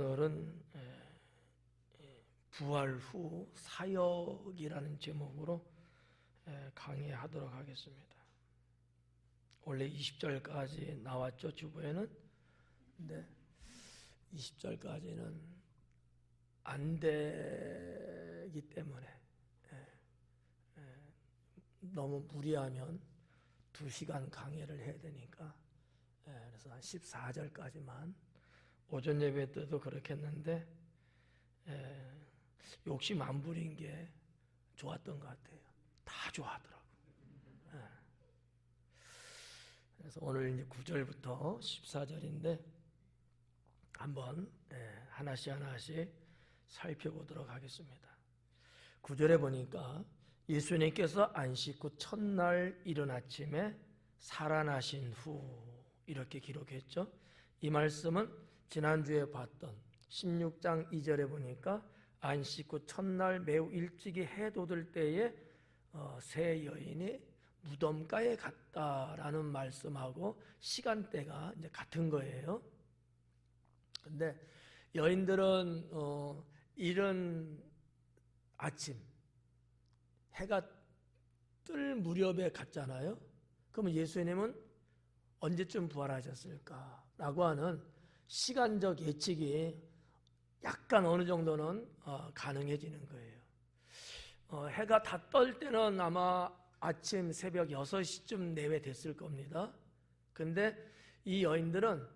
오늘은 부활 후 사역이라는 제목으로 강의하도록 하겠습니다. 원래 20절까지 나왔죠, 주보에는. 근데 20절까지는 안 되기 때문에 너무 무리하면 2시간 강의를 해야 되니까 그래서 한 14절까지만, 오전 예배 때도 그렇게 했는데 욕심 안 부린 게 좋았던 것 같아요. 다 좋아하더라고. 그래서 오늘 이제 9절부터 14절인데 한번 하나씩 살펴보도록 하겠습니다. 9절에 보니까 예수님께서 안식 후 첫날 이른 아침에 살아나신 후, 이렇게 기록했죠. 이 말씀은 지난주에 봤던 16장 2절에 보니까 안식 후 첫날 매우 일찍이 해 돋을 때에 세 여인이 무덤가에 갔다라는 말씀하고 시간대가 이제 같은 거예요. 근데 여인들은 이른 아침 해가 뜰 무렵에 갔잖아요. 그러면 예수님은 언제쯤 부활하셨을까라고 하는 시간적 예측이 약간 어느 정도는 가능해지는 거예요. 해가 다 떨 때는 아마 아침 새벽 6시쯤 내외 됐을 겁니다. 근데 이 여인들은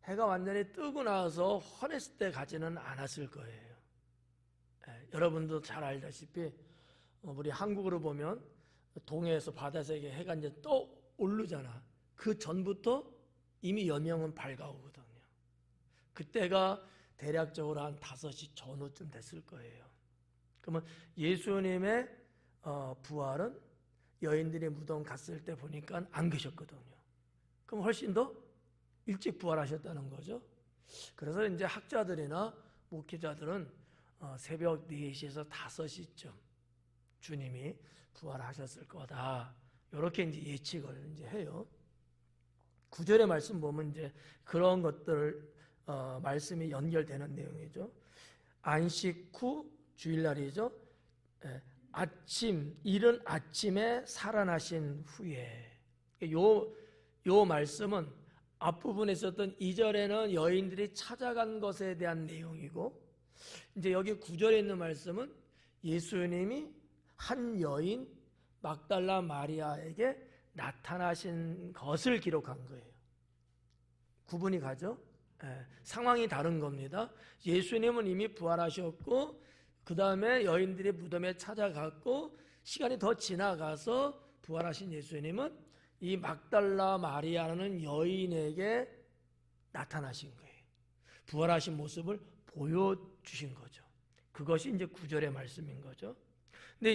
해가 완전히 뜨고 나서 헌했을 때 가지는 않았을 거예요. 여러분도 잘 알다시피 우리 한국으로 보면 동해에서 바다색에 해가 이제 떠 오르잖아. 그 전부터 이미 여명은 밝아오거든요. 그때가 대략적으로 한 5시 전후쯤 됐을 거예요. 그러면 예수님의 부활은 여인들이 무덤 갔을 때 보니까 안 계셨거든요. 그럼 훨씬 더 일찍 부활하셨다는 거죠. 그래서 이제 학자들이나 목회자들은 새벽 4시에서 5시쯤 주님이 부활하셨을 거다, 이렇게 이제 예측을 이제 해요. 9절의 말씀 보면 이제 그런 것들 말씀이 연결되는 내용이죠. 안식 후 주일날이죠. 이른 아침에 살아나신 후에, 요 말씀은 앞부분에 있었던 2절에는 여인들이 찾아간 것에 대한 내용이고, 이제 여기 9절에 있는 말씀은 예수님이 한 여인 막달라 마리아에게 나타나신 것을 기록한 거예요. 구분이 가죠? 상황이 다른 겁니다. 예수님은 이미 부활하셨고 그 다음에 여인들이 무덤에 찾아갔고 시간이 더 지나가서 부활하신 예수님은 이 막달라 마리아라는 여인에게 나타나신 거예요. 부활하신 모습을 보여주신 거죠. 그것이 이제 9절의 말씀인 거죠. 근데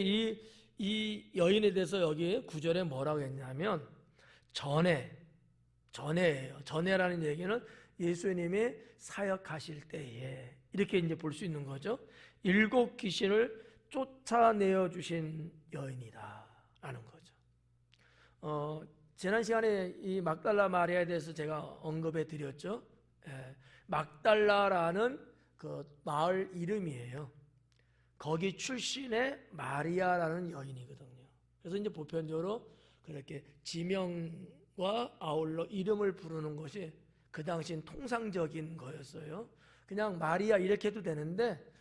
이 여인에 대해서 여기 9절에 뭐라고 했냐면 전에예요. 전에라는 얘기는 예수님이 사역하실 때에, 이렇게 이제 볼 수 있는 거죠. 7 귀신을 쫓아내어 주신 여인이다라는 거죠. 지난 시간에 이 막달라 마리아에 대해서 제가 언급해 드렸죠. 막달라라는 그 마을 이름이에요. 거기 출신의 마리아라는 여인이거든요. 그래서 이제 보편적으로 그렇게 지명과 아울러 이름을 부르는 것이 그 당시엔 통상적인 거였어요. 그냥 마리아 이렇게 해도 되는데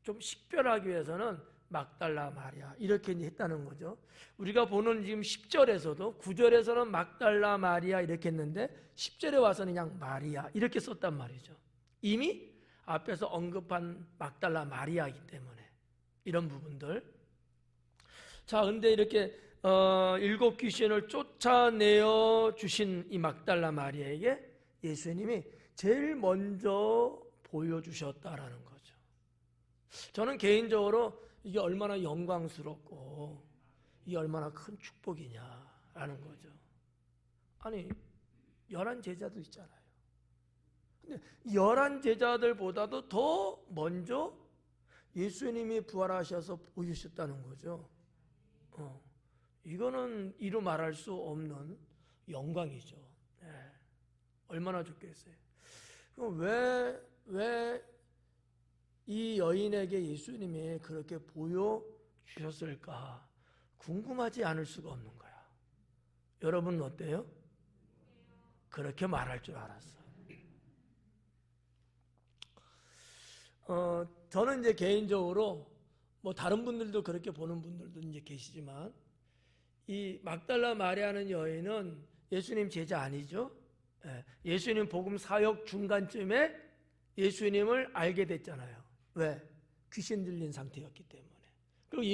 좀 식별하기 위해서는 막달라 마리아 이렇게 했다는 거죠. 우리가 보는 지금 10절에서도 9절에서는 막달라 마리아 이렇게 했는데 10절에 와서는 그냥 마리아 이렇게 썼단 말이죠. 이미 앞에서 언급한 막달라 마리아이기 때문에 이런 부분들. 자, 근데 이렇게 7 귀신을 쫓아내어 주신 이 막달라 마리아에게 예수님이 제일 먼저 보여주셨다라는 거죠. 저는 개인적으로 이게 얼마나 영광스럽고 이게 얼마나 큰 축복이냐라는 거죠. 아니 11 제자도 있잖아요. 근데 11 제자들보다도 더 먼저 예수님이 부활하셔서 보여주셨다는 거죠. 이거는 이루 말할 수 없는 영광이죠. 얼마나 좋겠어요. 그럼 왜 이 여인에게 예수님이 그렇게 보여주셨을까? 궁금하지 않을 수가 없는 거야. 여러분은 어때요? 그렇게 말할 줄 알았어. 저는 이제 개인적으로 뭐 다른 분들도 그렇게 보는 분들도 이제 계시지만 이 막달라 마리아는 여인은 예수님 제자 아니죠? 예수님 복음 사역 중간쯤에 예수님을 알게 됐잖아요. 왜? 귀신 들린 상태였기 때문에. 그리고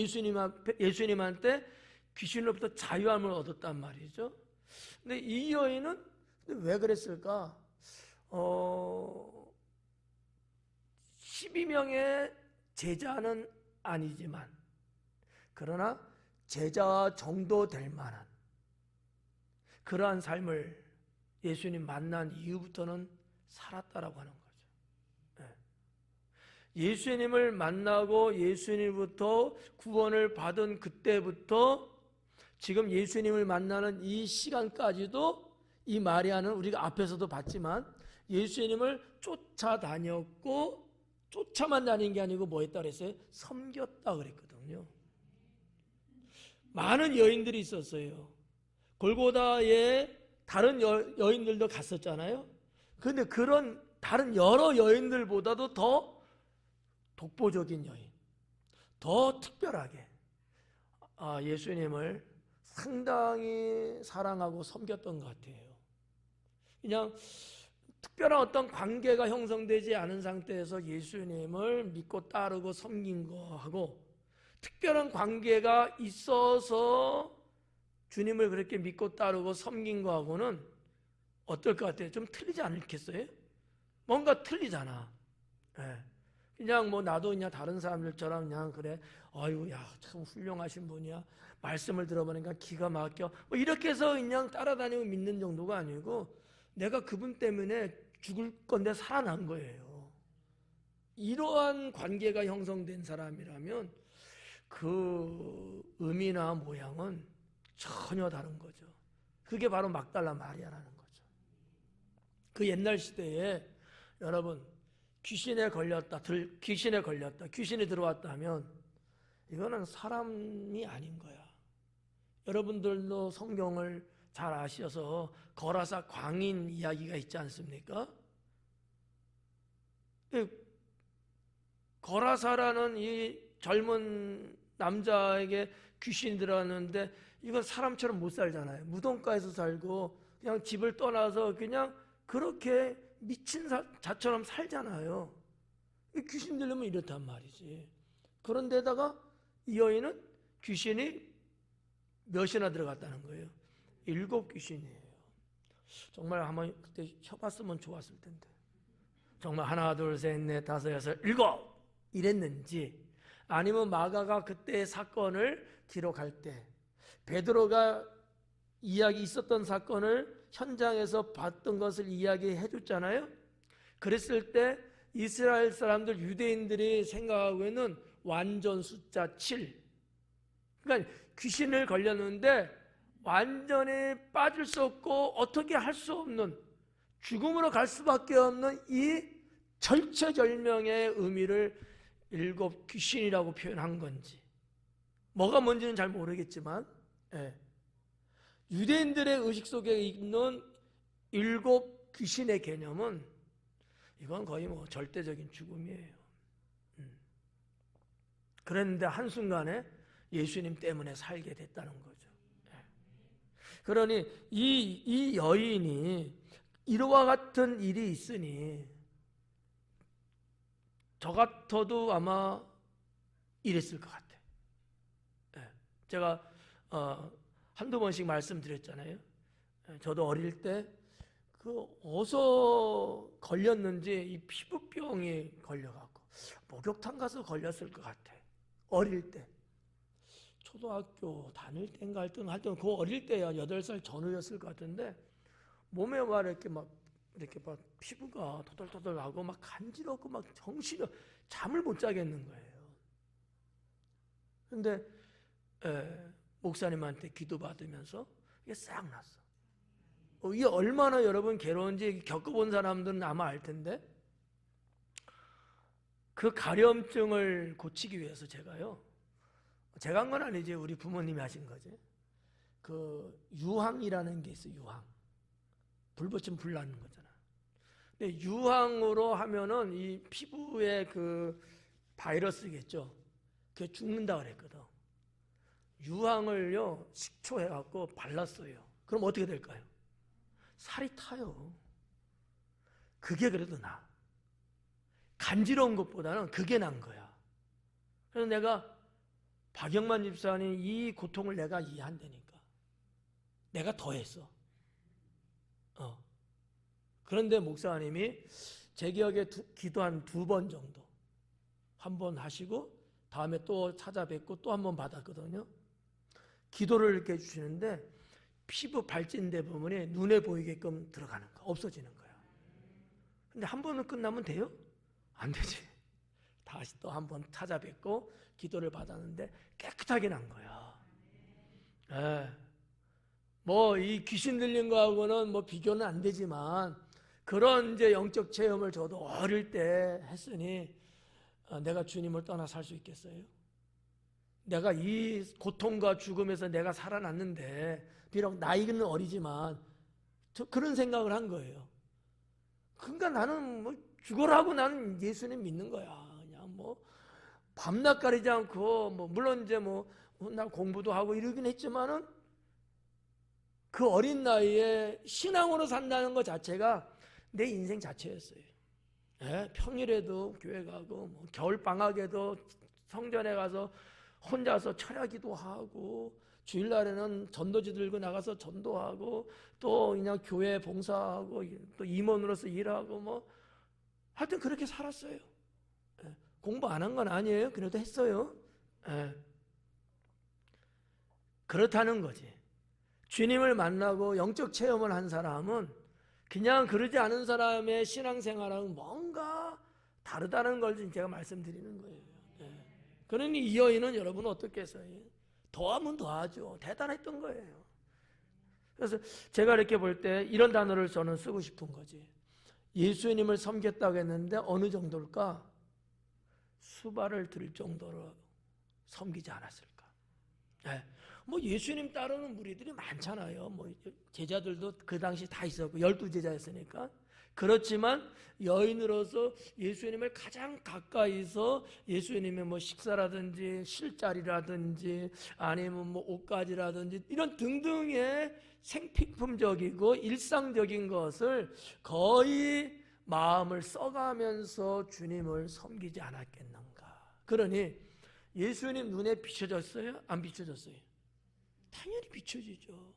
예수님한테 귀신으로부터 자유함을 얻었단 말이죠. 근데 이 여인은 왜 그랬을까? 12명의 제자는 아니지만 그러나 제자 정도 될 만한 그러한 삶을 예수님 만난 이후부터는 살았다라고 하는 거죠. 예수님을 만나고 예수님부터 구원을 받은 그때부터 지금 예수님을 만나는 이 시간까지도 이 마리아는 우리가 앞에서도 봤지만 예수님을 쫓아다녔고 쫓아만 다닌 게 아니고 뭐 했다 그랬어요? 섬겼다 그랬거든요. 많은 여인들이 있었어요. 골고다에 다른 여인들도 갔었잖아요. 그런데 그런 다른 여러 여인들보다도 더 독보적인 여인, 더 특별하게 예수님을 상당히 사랑하고 섬겼던 것 같아요. 그냥 특별한 어떤 관계가 형성되지 않은 상태에서 예수님을 믿고 따르고 섬긴 거하고 특별한 관계가 있어서 주님을 그렇게 믿고 따르고 섬긴 거하고는 어떨 것 같아요? 좀 틀리지 않겠어요? 뭔가 틀리잖아. 그냥 뭐 나도 그냥 다른 사람들처럼 그냥 그래, 아유, 야, 참 훌륭하신 분이야. 말씀을 들어보니까 기가 막혀. 뭐 이렇게 해서 그냥 따라다니고 믿는 정도가 아니고 내가 그분 때문에 죽을 건데 살아난 거예요. 이러한 관계가 형성된 사람이라면 그 의미나 모양은 전혀 다른 거죠. 그게 바로 막달라 마리아라는 거죠. 그 옛날 시대에 여러분 귀신에 걸렸다, 귀신이 들어왔다면 이거는 사람이 아닌 거야. 여러분들도 성경을 잘 아셔서 거라사 광인 이야기가 있지 않습니까? 거라사라는 이 젊은 남자에게 귀신이 들어왔는데 이건 사람처럼 못 살잖아요. 무덤가에서 살고 그냥 집을 떠나서 그냥 그렇게 미친 자처럼 살잖아요. 귀신 들리면 이렇단 말이지. 그런데다가 이 여인은 귀신이 몇이나 들어갔다는 거예요. 7 귀신이에요. 정말 한번 그때 쳐봤으면 좋았을 텐데. 정말 하나, 둘, 셋, 넷, 다섯, 여섯, 7 이랬는지 아니면 마가가 그때의 사건을 기록할 때 베드로가 이야기 있었던 사건을 현장에서 봤던 것을 이야기해 줬잖아요. 그랬을 때 이스라엘 사람들 유대인들이 생각하고 있는 완전 숫자 7. 그러니까 귀신을 걸렸는데 완전히 빠질 수 없고 어떻게 할 수 없는 죽음으로 갈 수밖에 없는 이 절체절명의 의미를 7 귀신이라고 표현한 건지 뭐가 뭔지는 잘 모르겠지만 유대인들의 의식 속에 있는 7 귀신의 개념은 이건 거의 뭐 절대적인 죽음이에요. 그랬는데 한순간에 예수님 때문에 살게 됐다는 거죠. 그러니 이 여인이 이와 같은 일이 있으니 저 같아도 아마 이랬을 것 같아. 제가 한두 번씩 말씀드렸잖아요. 저도 어릴 때 어디서 걸렸는지 이 피부병이 걸려갖고 목욕탕 가서 걸렸을 것 같아. 어릴 때. 초등학교 다닐 때인가 하여튼 그 어릴 때야 8살 전후였을 것 같은데 몸에 막 이렇게 막 피부가 토들토들 나고 막 간지럽고 막 정신이 잠을 못 자겠는 거예요. 근데 목사님한테 기도받으면서 이게 싹 났어. 이게 얼마나 여러분 괴로운지 겪어본 사람들은 아마 알 텐데, 그 가려움증을 고치기 위해서 제가 한 건 아니지, 우리 부모님이 하신 거지. 그 유황이라는 게 있어요. 유황. 불 붙이면 불 나는 거잖아. 근데 유황으로 하면은 이 피부에 그 바이러스겠죠. 그게 죽는다 그랬거든. 유황을요 식초해갖고 발랐어요. 그럼 어떻게 될까요? 살이 타요. 그게 그래도 나아. 간지러운 것보다는 그게 난 거야. 그래서 내가 박영만 집사님 이 고통을 내가 이해한다니까. 내가 더 했어. 그런데 목사님이 제 기억에 기도 한 2번 정도. 한 번 하시고 다음에 또 찾아뵙고 또 한 번 받았거든요. 기도를 이렇게 해주시는데 피부 발진대 부분이 눈에 보이게끔 들어가는 거야. 없어지는 거야. 근데 한 번은 끝나면 돼요? 안 되지. 다시 또 한 번 찾아뵙고 기도를 받았는데 깨끗하게 난 거야. 뭐 이 귀신 들린 거하고는 뭐 비교는 안 되지만 그런 이제 영적 체험을 저도 어릴 때 했으니 내가 주님을 떠나 살 수 있겠어요? 내가 이 고통과 죽음에서 내가 살아났는데 비록 나이는 어리지만 그런 생각을 한 거예요. 그러니까 나는 뭐 죽어라고 나는 예수님 믿는 거야. 그냥 뭐 밤낮 가리지 않고 뭐 물론 이제 뭐 나 공부도 하고 이러긴 했지만은 그 어린 나이에 신앙으로 산다는 것 자체가 내 인생 자체였어요. 평일에도 교회 가고 뭐 겨울 방학에도 성전에 가서 혼자서 철야기도 하고 주일날에는 전도지 들고 나가서 전도하고 또 그냥 교회 봉사하고 또 임원으로서 일하고 뭐 하여튼 그렇게 살았어요. 공부 안 한 건 아니에요. 그래도 했어요. 그렇다는 거지. 주님을 만나고 영적 체험을 한 사람은 그냥 그러지 않은 사람의 신앙생활하고는 뭔가 다르다는 걸 제가 말씀드리는 거예요. 그러니 이 여인은 여러분 어떻게 했어요? 더하면 더하죠. 대단했던 거예요. 그래서 제가 이렇게 볼 때 이런 단어를 저는 쓰고 싶은 거지. 예수님을 섬겼다고 했는데 어느 정도일까? 수발을 들 정도로 섬기지 않았을까? 뭐 예수님 따르는 무리들이 많잖아요. 뭐 제자들도 그 당시 다 있었고 12제자였으니까. 그렇지만 여인으로서 예수님을 가장 가까이서 예수님의 뭐 식사라든지 술자리라든지 아니면 뭐 옷가지라든지 이런 등등의 생필품적이고 일상적인 것을 거의 마음을 써가면서 주님을 섬기지 않았겠는가. 그러니 예수님 눈에 비춰졌어요? 안 비춰졌어요? 당연히 비춰지죠.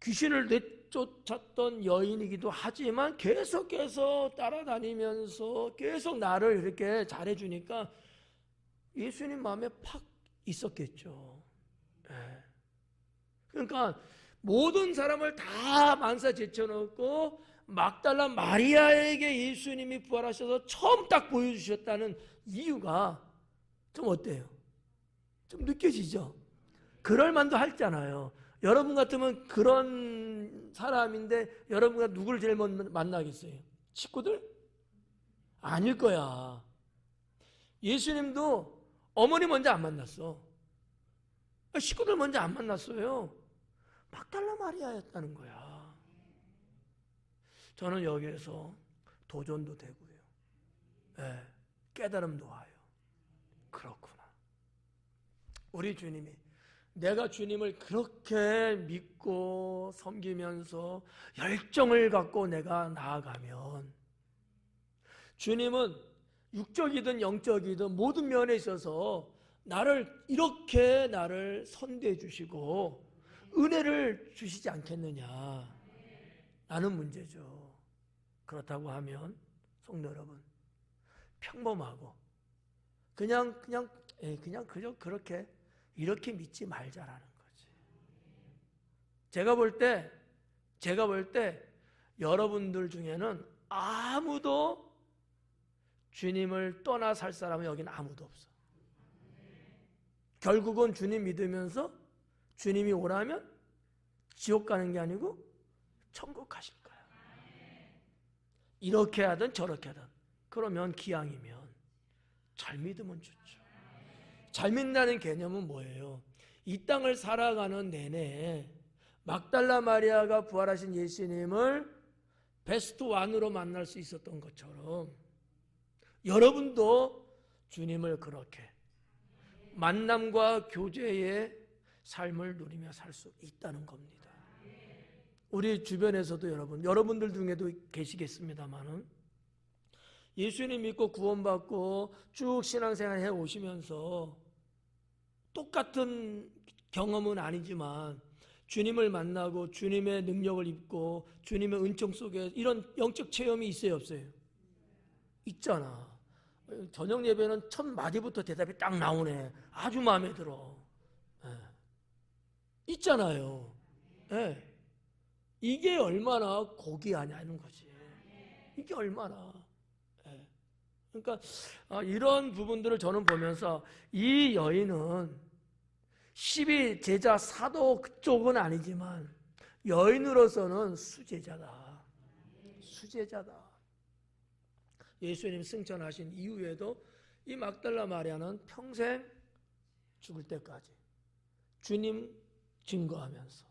귀신을 내쫓았던 여인이기도 하지만 계속해서 따라다니면서 계속 나를 이렇게 잘해주니까 예수님 마음에 팍 있었겠죠. 그러니까 모든 사람을 다 만사 제쳐놓고 막달라 마리아에게 예수님이 부활하셔서 처음 딱 보여주셨다는 이유가 좀 어때요? 좀 느껴지죠? 그럴 만도 했잖아요. 여러분 같으면 그런 사람인데 여러분가 누구를 제일 먼저 만나겠어요? 식구들? 아닐 거야. 예수님도 어머니 먼저 안 만났어. 식구들 먼저 안 만났어요. 막달라 마리아였다는 거야. 저는 여기에서 도전도 되고요. 깨달음도 와요. 그렇구나. 우리 주님이 내가 주님을 그렇게 믿고 섬기면서 열정을 갖고 내가 나아가면 주님은 육적이든 영적이든 모든 면에 있어서 이렇게 나를 선대해 주시고 은혜를 주시지 않겠느냐 라는 문제죠. 그렇다고 하면 성도 여러분, 평범하고 그냥 그저 그렇게 이렇게 믿지 말자라는 거지. 제가 볼 때 여러분들 중에는 아무도 주님을 떠나 살 사람은 여기는 아무도 없어. 결국은 주님 믿으면서 주님이 오라면 지옥 가는 게 아니고 천국 가실 거야. 이렇게 하든 저렇게 하든. 그러면 기왕이면 잘 믿으면 좋죠. 잘 믿는다는 개념은 뭐예요? 이 땅을 살아가는 내내 막달라 마리아가 부활하신 예수님을 베스트 1으로 만날 수 있었던 것처럼 여러분도 주님을 그렇게 만남과 교제의 삶을 누리며 살 수 있다는 겁니다. 우리 주변에서도 여러분들 중에도 계시겠습니다만은 예수님 믿고 구원받고 쭉 신앙생활 해 오시면서 똑같은 경험은 아니지만 주님을 만나고 주님의 능력을 입고 주님의 은총 속에 이런 영적 체험이 있어요, 없어요? 있잖아. 저녁 예배는 첫 마디부터 대답이 딱 나오네. 아주 마음에 들어. 있잖아요. 이게 얼마나 고귀하냐는 거지. 이게 얼마나. 그러니까 이런 부분들을 저는 보면서 이 여인은 12제자 사도 그쪽은 아니지만 여인으로서는 수제자다. 수제자다. 예수님 승천하신 이후에도 이 막달라 마리아는 평생 죽을 때까지 주님 증거하면서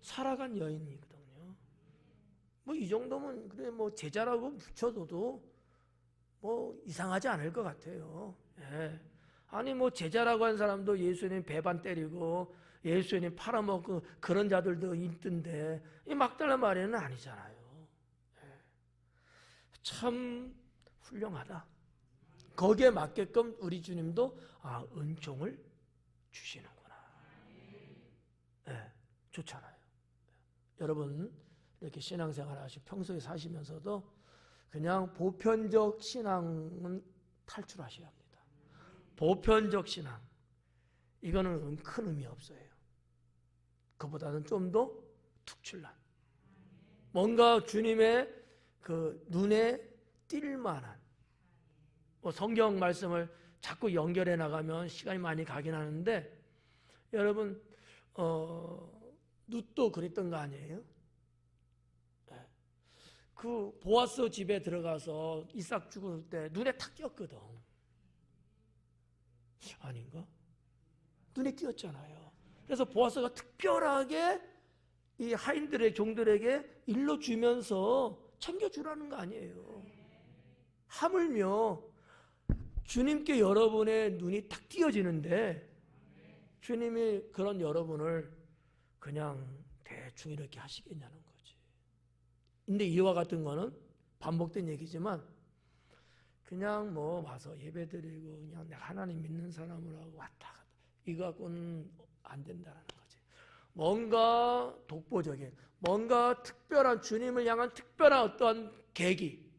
살아간 여인이거든요. 뭐 이 정도면 그래 뭐 제자라고 붙여둬도 뭐 이상하지 않을 것 같아요. 아니 뭐 제자라고 한 사람도 예수님 배반 때리고 예수님 팔아먹고 그런 자들도 있던데 이 막달라 마리아는 아니잖아요. 참 훌륭하다. 거기에 맞게끔 우리 주님도 은총을 주시는구나. 좋잖아요. 여러분 이렇게 신앙생활 하시고 평소에 사시면서도 그냥 보편적 신앙은 탈출하셔야 합니다. 보편적 신앙 이거는 큰 의미 없어요. 그보다는 좀 더 특출난 뭔가 주님의 그 눈에 띌 만한 성경 말씀을 자꾸 연결해 나가면 시간이 많이 가긴 하는데 여러분 룻도 그랬던 거 아니에요? 그 보아스 집에 들어가서 이삭 죽을 때 눈에 탁 띄었거든. 아닌가? 눈에 띄었잖아요. 그래서 보아스가 특별하게 이 하인들의 종들에게 일러주면서 챙겨주라는 거 아니에요. 하물며 주님께 여러분의 눈이 탁 띄어지는데 주님이 그런 여러분을 그냥 대충 이렇게 하시겠냐는 거지. 근데 이와 같은 거는 반복된 얘기지만 그냥 뭐 와서 예배드리고 그냥 내가 하나님 믿는 사람으로 하고 왔다 갔다 이거 갖고는 안 된다는 거지. 뭔가 독보적인 뭔가 특별한 주님을 향한 특별한 어떠한 계기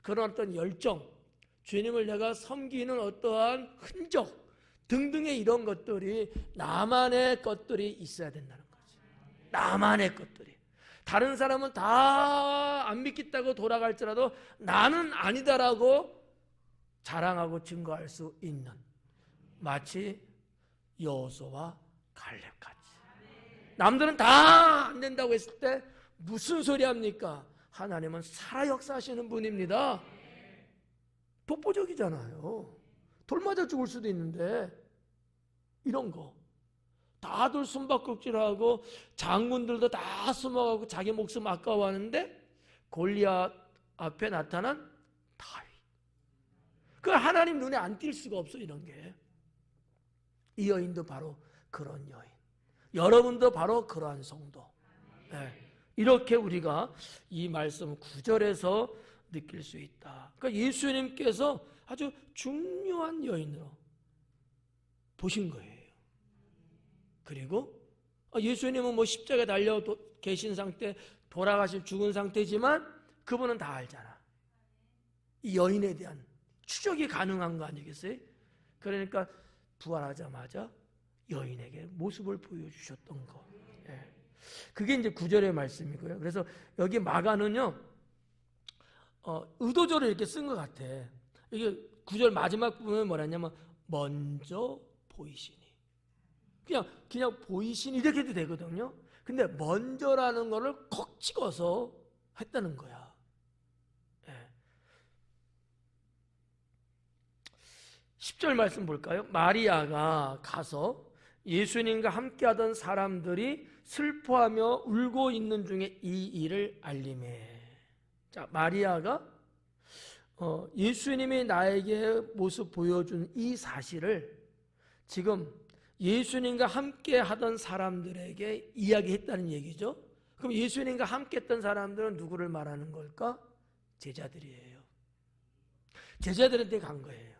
그런 어떤 열정 주님을 내가 섬기는 어떠한 흔적 등등의 이런 것들이 나만의 것들이 있어야 된다는 거지. 나만의 것들이 다른 사람은 다 안 믿겠다고 돌아갈지라도 나는 아니다라고 자랑하고 증거할 수 있는 마치 여호수아와 갈렙같이 남들은 다 안 된다고 했을 때 무슨 소리 합니까? 하나님은 살아 역사하시는 분입니다. 독보적이잖아요. 돌 맞아 죽을 수도 있는데 이런 거 다들 숨바꼭질하고 장군들도 다 숨어가고 자기 목숨 아까워하는데 골리앗 앞에 나타난 다윗. 그 하나님 눈에 안 띌 수가 없어. 이런 게. 이 여인도 바로 그런 여인. 여러분도 바로 그러한 성도. 이렇게 우리가 이 말씀 9절에서 느낄 수 있다. 그러니까 예수님께서 아주 중요한 여인으로 보신 거예요. 그리고 예수님은 뭐 십자가에 달려 계신 상태, 돌아가신 죽은 상태지만 그분은 다 알잖아. 이 여인에 대한 추적이 가능한 거 아니겠어요? 그러니까 부활하자마자 여인에게 모습을 보여주셨던 거. 그게 이제 9절의 말씀이고요. 그래서 여기 마가는요, 의도적으로 이렇게 쓴 것 같아. 이게 9절 마지막 부분은 뭐라냐면, 먼저 보이시니. 그냥 보이시니 이렇게 해도 되거든요. 근데 먼저라는 거를 콕 찍어서 했다는 거야. 예. 10절 말씀 볼까요? 마리아가 가서 예수님과 함께하던 사람들이 슬퍼하며 울고 있는 중에 이 일을 알리매. 자, 마리아가 예수님이 나에게 모습 보여준 이 사실을 지금 예수님과 함께 하던 사람들에게 이야기했다는 얘기죠. 그럼 예수님과 함께 했던 사람들은 누구를 말하는 걸까? 제자들이에요. 제자들한테 간 거예요.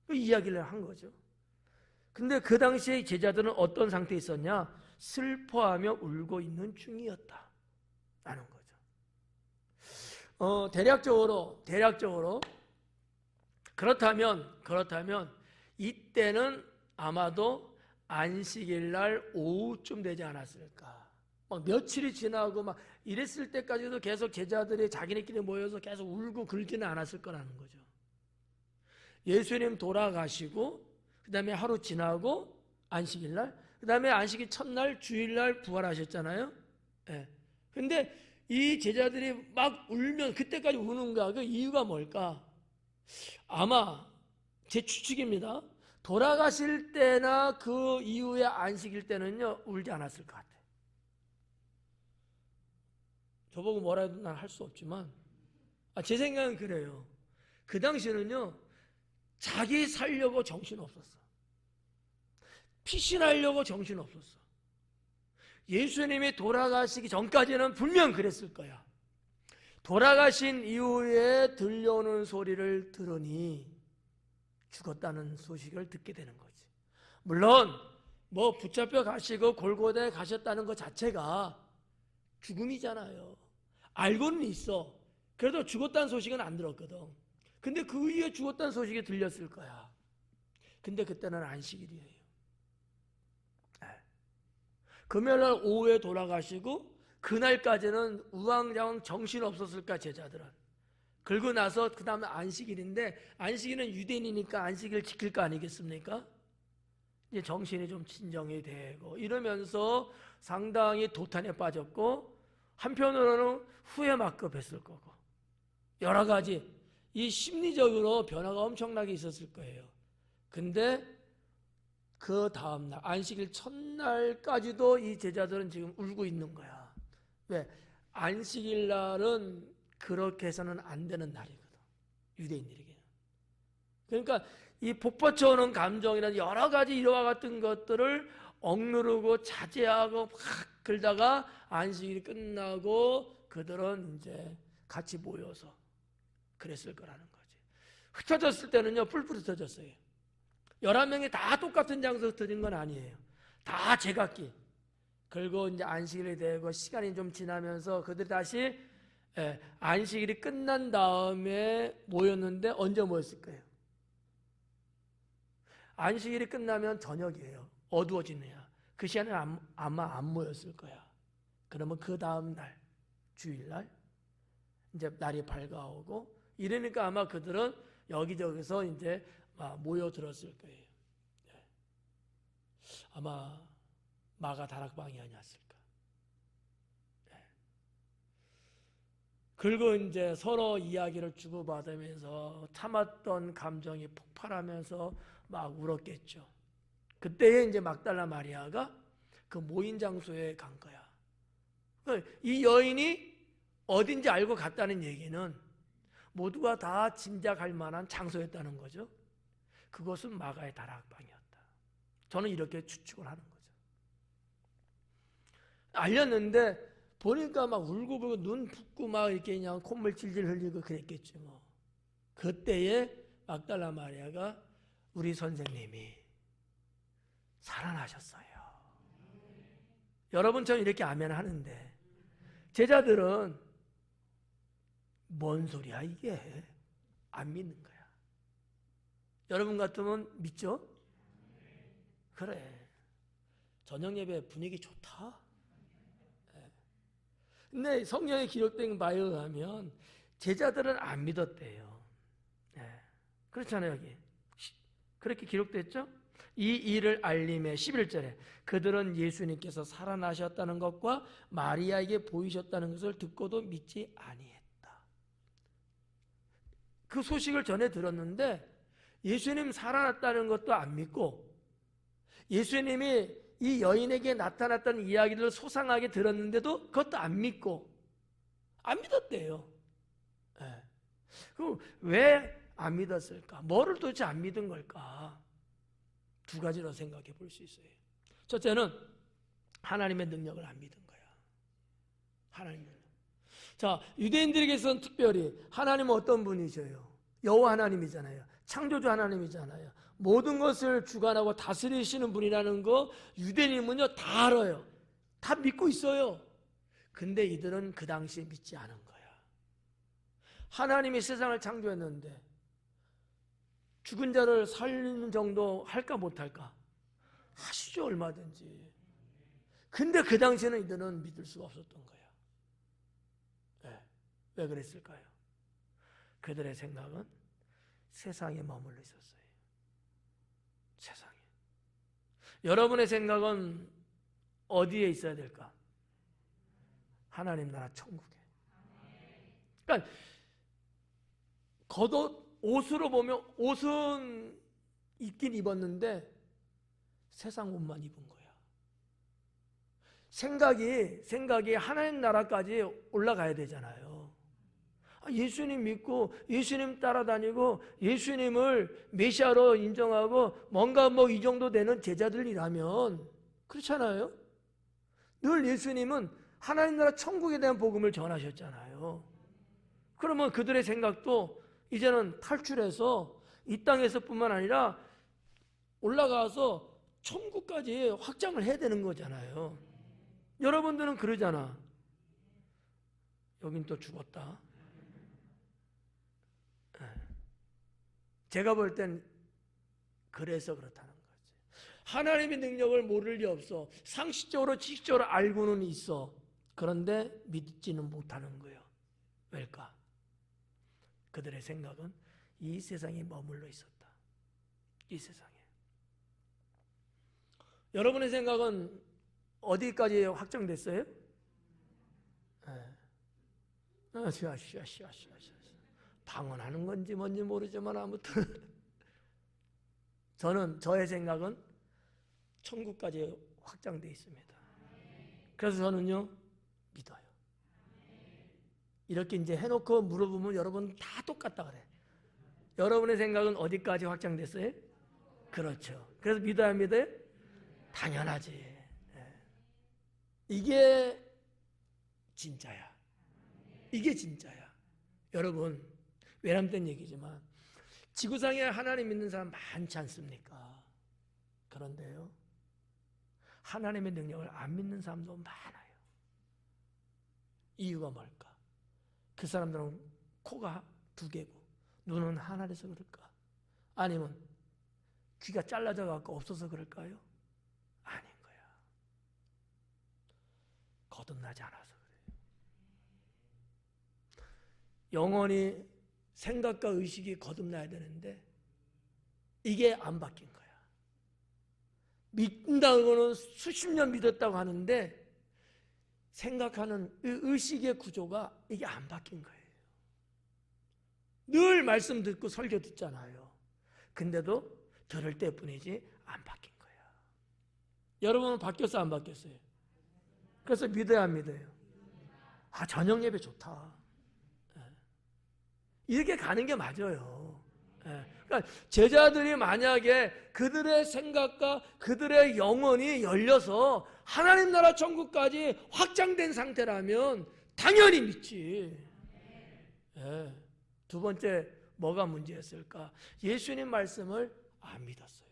그 이야기를 한 거죠. 근데 그 당시에 제자들은 어떤 상태에 있었냐? 슬퍼하며 울고 있는 중이었다 라는 거죠. 대략적으로 그렇다면 이때는 아마도 안식일 날 오후쯤 되지 않았을까. 막 며칠이 지나고 막 이랬을 때까지도 계속 제자들이 자기네끼리 모여서 계속 울고 긁지는 않았을 거라는 거죠. 예수님 돌아가시고 그 다음에 하루 지나고 안식일 날, 그 다음에 안식일 첫날 주일날 부활하셨잖아요. 예. 근데 이 제자들이 막 울면 그때까지 우는가? 그 이유가 뭘까? 아마 제 추측입니다. 돌아가실 때나 그 이후에 안식일 때는요 울지 않았을 것 같아요. 저보고 뭐라 해도 난 할 수 없지만 제 생각은 그래요. 그 당시는요 자기 살려고 정신없었어. 피신하려고 정신없었어. 예수님이 돌아가시기 전까지는 분명 그랬을 거야. 돌아가신 이후에 들려오는 소리를 들으니 죽었다는 소식을 듣게 되는 거지. 물론 뭐 붙잡혀 가시고 골고다에 가셨다는 것 자체가 죽음이잖아요. 알고는 있어. 그래도 죽었다는 소식은 안 들었거든. 근데 그 이후에 죽었다는 소식이 들렸을 거야. 근데 그때는 안식일이에요. 금요일날 오후에 돌아가시고 그날까지는 우왕좌왕 정신 없었을까 제자들은. 그러고 나서 그 다음에 안식일인데 안식일은 유대인이니까 안식일 지킬 거 아니겠습니까? 이제 정신이 좀 진정이 되고 이러면서 상당히 도탄에 빠졌고 한편으로는 후회막급했을 거고 여러 가지 이 심리적으로 변화가 엄청나게 있었을 거예요. 근데 그 다음날 안식일 첫날까지도 이 제자들은 지금 울고 있는 거야. 왜? 안식일 날은 그렇게 해서는 안 되는 날이거든. 유대인들에게는. 그러니까 이 복받쳐오는 감정이나 여러 가지 이와 같은 것들을 억누르고 자제하고 막 그러다가 안식일이 끝나고 그들은 이제 같이 모여서 그랬을 거라는 거지. 흩어졌을 때는요 뿔뿔 흩어졌어요. 11명이 다 똑같은 장소에 흩어진 건 아니에요. 다 제각기. 그리고 이제 안식일이 되고 시간이 좀 지나면서 그들이 다시 안식일이 끝난 다음에 모였는데 언제 모였을 거예요? 안식일이 끝나면 저녁이에요. 어두워지네요. 그 시간에 아마 안 모였을 거야. 그러면 그 다음 날 주일날 이제 날이 밝아오고 이러니까 아마 그들은 여기저기서 이제 모여들었을 거예요. 아마 마가 다락방이 아니었을까. 그리고 이제 서로 이야기를 주고받으면서 참았던 감정이 폭발하면서 막 울었겠죠. 그때에 이제 막달라 마리아가 그 모인 장소에 간 거야. 이 여인이 어딘지 알고 갔다는 얘기는 모두가 다 짐작할 만한 장소였다는 거죠. 그것은 마가의 다락방이었다. 저는 이렇게 추측을 하는 거죠. 알렸는데 보니까 막 울고불고 눈 붓고 막 이렇게 그냥 콧물 질질 흘리고 그랬겠죠. 뭐. 그때에 막달라 마리아가 우리 선생님이 살아나셨어요. 여러분처럼 이렇게 아멘 하는데 제자들은 뭔 소리야 이게? 안 믿는 거야. 여러분 같으면 믿죠? 그래. 저녁 예배 분위기 좋다. 근데 성경에 기록된 바에 의하면 제자들은 안 믿었대요. 그렇잖아요 여기. 그렇게 기록됐죠? 이 일을 알림에 11절에 그들은 예수님께서 살아나셨다는 것과 마리아에게 보이셨다는 것을 듣고도 믿지 아니했다. 그 소식을 전해 들었는데 예수님 살아났다는 것도 안 믿고 예수님이 이 여인에게 나타났다는 이야기를 소상하게 들었는데도 그것도 안 믿고 안 믿었대요. 네. 그럼 왜 안 믿었을까? 뭐를 도대체 안 믿은 걸까? 두 가지로 생각해 볼 수 있어요. 첫째는 하나님의 능력을 안 믿은 거야. 하나님의 능력. 자, 유대인들에게서는 특별히 하나님은 어떤 분이셔요? 여호와 하나님이잖아요. 창조주 하나님이잖아요. 모든 것을 주관하고 다스리시는 분이라는 거 유대인은요 다 알아요. 다 믿고 있어요. 근데 이들은 그 당시에 믿지 않은 거야. 하나님이 세상을 창조했는데 죽은 자를 살리는 정도 할까 못할까? 하시죠, 얼마든지. 근데 그 당시에는 이들은 믿을 수가 없었던 거야. 네. 왜 그랬을까요? 그들의 생각은 세상에 머물러 있었어요. 세상에. 여러분의 생각은 어디에 있어야 될까? 하나님 나라 천국에. 그러니까 겉옷 옷으로 보면 옷은 입긴 입었는데 세상 옷만 입은 거야. 생각이 하나님 나라까지 올라가야 되잖아요. 예수님 믿고 예수님 따라다니고 예수님을 메시아로 인정하고 뭔가 뭐 이 정도 되는 제자들이라면 그렇잖아요. 늘 예수님은 하나님 나라 천국에 대한 복음을 전하셨잖아요. 그러면 그들의 생각도 이제는 탈출해서 이 땅에서뿐만 아니라 올라가서 천국까지 확장을 해야 되는 거잖아요. 여러분들은 그러잖아. 여긴 또 죽었다. 제가 볼 땐 그래서 그렇다는 거지. 하나님의 능력을 모를 리 없어. 상식적으로 지식적으로 알고는 있어. 그런데 믿지는 못하는 거예요. 왜일까? 그들의 생각은 이 세상에 머물러 있었다. 이 세상에. 여러분의 생각은 어디까지 확정됐어요? 방언하는 건지 뭔지 모르지만 아무튼 저의 생각은 천국까지 확장되어 있습니다. 그래서 저는요 믿어요. 이렇게 이제 해놓고 물어보면 여러분 다 똑같다 그래. 여러분의 생각은 어디까지 확장됐어요? 그렇죠. 그래서 믿어야 믿어요? 당연하지. 이게 진짜야. 이게 진짜야. 여러분 외람된 얘기지만 지구상에 하나님 믿는 사람 많지 않습니까? 그런데요 하나님의 능력을 안 믿는 사람도 많아요. 이유가 뭘까? 그 사람들은 코가 두 개고 눈은 하나라서 그럴까? 아니면 귀가 잘라져 갖고 없어서 그럴까요? 아닌 거야. 거듭나지 않아서 그래요. 영원히 생각과 의식이 거듭나야 되는데 이게 안 바뀐 거야. 믿는다고는 수십 년 믿었다고 하는데 생각하는 의식의 구조가 이게 안 바뀐 거예요. 늘 말씀 듣고 설교 듣잖아요. 근데도 들을 때뿐이지 안 바뀐 거야. 여러분은 바뀌었어 안 바뀌었어요? 그래서 믿어야 안 믿어요? 저녁 예배 좋다. 이렇게 가는 게 맞아요. 그러니까 제자들이 만약에 그들의 생각과 그들의 영혼이 열려서 하나님 나라 천국까지 확장된 상태라면 당연히 믿지. 두 번째 뭐가 문제였을까? 예수님 말씀을 안 믿었어요.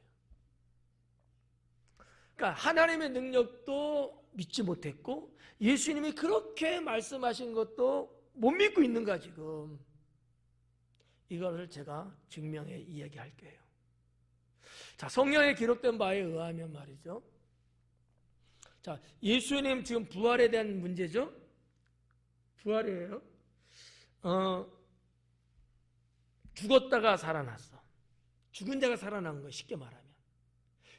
그러니까 하나님의 능력도 믿지 못했고 예수님이 그렇게 말씀하신 것도 못 믿고 있는 거야 지금. 이것을 제가 증명해 이야기할게요. 자, 성경에 기록된 바에 의하면 말이죠. 자, 예수님 지금 부활에 대한 문제죠. 부활이에요. 죽었다가 살아났어. 죽은 자가 살아난 거예요. 쉽게 말하면.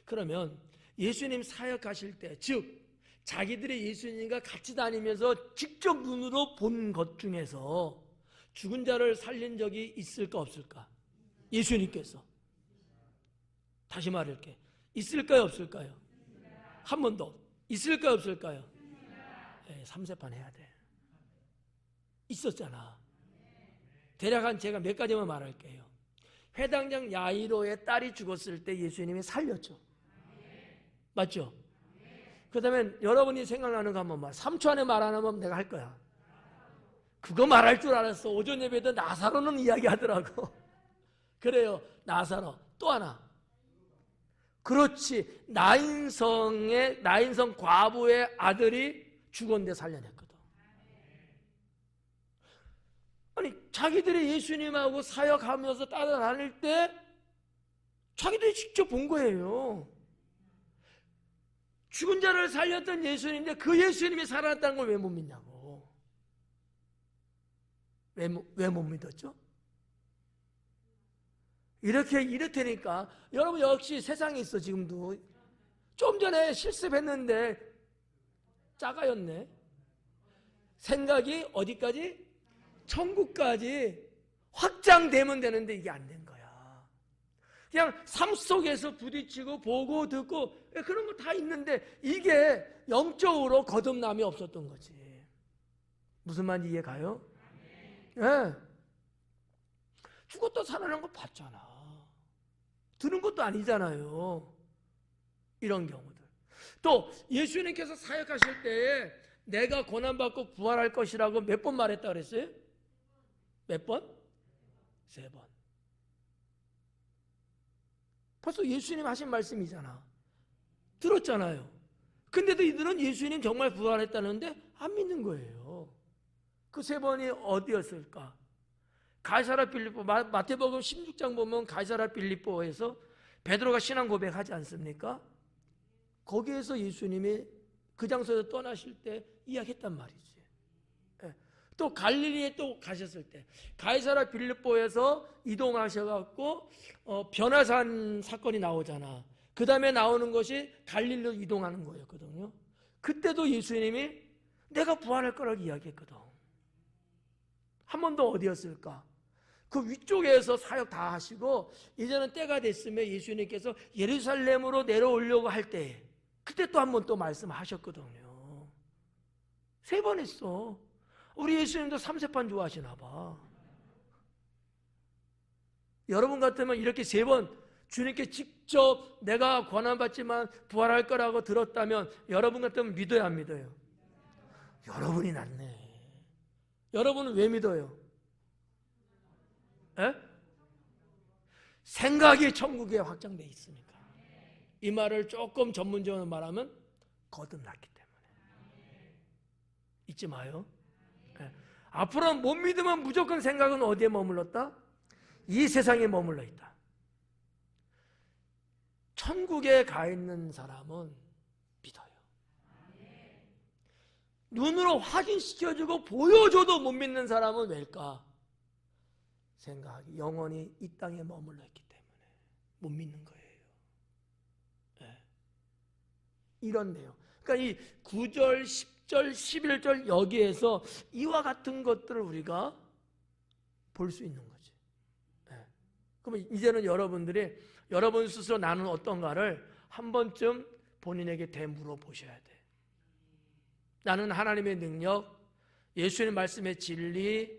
그러면 예수님 사역하실 때, 즉 자기들이 예수님과 같이 다니면서 직접 눈으로 본 것 중에서 죽은 자를 살린 적이 있을까 없을까? 예수님께서. 다시 말할게. 있을까요 없을까요? 한 번 더. 있을까요 없을까요? 네, 3세판 해야 돼. 있었잖아. 대략 한 제가 몇 가지만 말할게요. 회당장 야이로의 딸이 죽었을 때 예수님이 살렸죠. 맞죠? 그 다음에 여러분이 생각나는 거 한번 말. 3초 안에 말 안 하면 내가 할 거야. 그거 말할 줄 알았어. 오전 예배도 나사로는 이야기하더라고. 그래요. 나사로. 또 하나. 그렇지. 나인성 과부의 아들이 죽었는데 살려냈거든. 아니 자기들이 예수님하고 사역하면서 따라다닐 때 자기들이 직접 본 거예요. 죽은 자를 살렸던 예수님인데 그 예수님이 살아났다는 걸 왜 못 믿냐고. 왜 못 믿었죠? 이렇다니까. 여러분 역시 세상에 있어. 지금도 좀 전에 실습했는데 짜가였네. 생각이 어디까지? 천국까지 확장되면 되는데 이게 안 된 거야. 그냥 삶 속에서 부딪히고 보고 듣고 그런 거 다 있는데 이게 영적으로 거듭남이 없었던 거지. 무슨 말인지 이해 가요? 예. 네. 죽었다 살아난 거 봤잖아. 들은 것도 아니잖아요. 이런 경우들. 또 예수님께서 사역하실 때에 내가 고난받고 부활할 것이라고 몇 번 말했다 그랬어요? 몇 번? 3번. 벌써 예수님 하신 말씀이잖아. 들었잖아요. 근데도 이들은 예수님 정말 부활했다는데 안 믿는 거예요. 그 3번이 어디였을까? 가이사랴 빌립보, 마태복음 16장 보면 가이사랴 빌립보에서 베드로가 신앙 고백하지 않습니까? 거기에서 예수님이 그 장소에서 떠나실 때 이야기했단 말이지. 또 갈릴리에 또 가셨을 때 가이사랴 빌립보에서 이동하셔갖고 변화산 사건이 나오잖아. 그 다음에 나오는 것이 갈릴리로 이동하는 거였거든요. 그때도 예수님이 내가 부활할 거라고 이야기했거든. 한 번 더 어디였을까? 그 위쪽에서 사역 다 하시고 이제는 때가 됐으면 예수님께서 예루살렘으로 내려오려고 할 때 그때 또 한 번 또 말씀하셨거든요. 3번 했어. 우리 예수님도 3세판 좋아하시나 봐. 여러분 같으면 이렇게 3번 주님께 직접 내가 고난받지만 부활할 거라고 들었다면 여러분 같으면 믿어야 안 믿어요? 여러분이 낫네. 여러분은 왜 믿어요? 에? 생각이 천국에 확장되어 있으니까. 이 말을 조금 전문적으로 말하면 거듭났기 때문에. 잊지 마요. 에. 앞으로 못 믿으면 무조건 생각은 어디에 머물렀다? 이 세상에 머물러 있다. 천국에 가 있는 사람은 믿어요. 눈으로 확인시켜주고 보여줘도 못 믿는 사람은 왜일까? 생각이 영원히 이 땅에 머물러 있기 때문에 못 믿는 거예요. 네. 이런 내용. 그러니까 이 9절, 10절, 11절 여기에서 이와 같은 것들을 우리가 볼 수 있는 거지. 네. 그러면 이제는 여러분들이 여러분 스스로 나는 어떤가를 한 번쯤 본인에게 되물어 보셔야 돼. 나는 하나님의 능력, 예수님 말씀의 진리,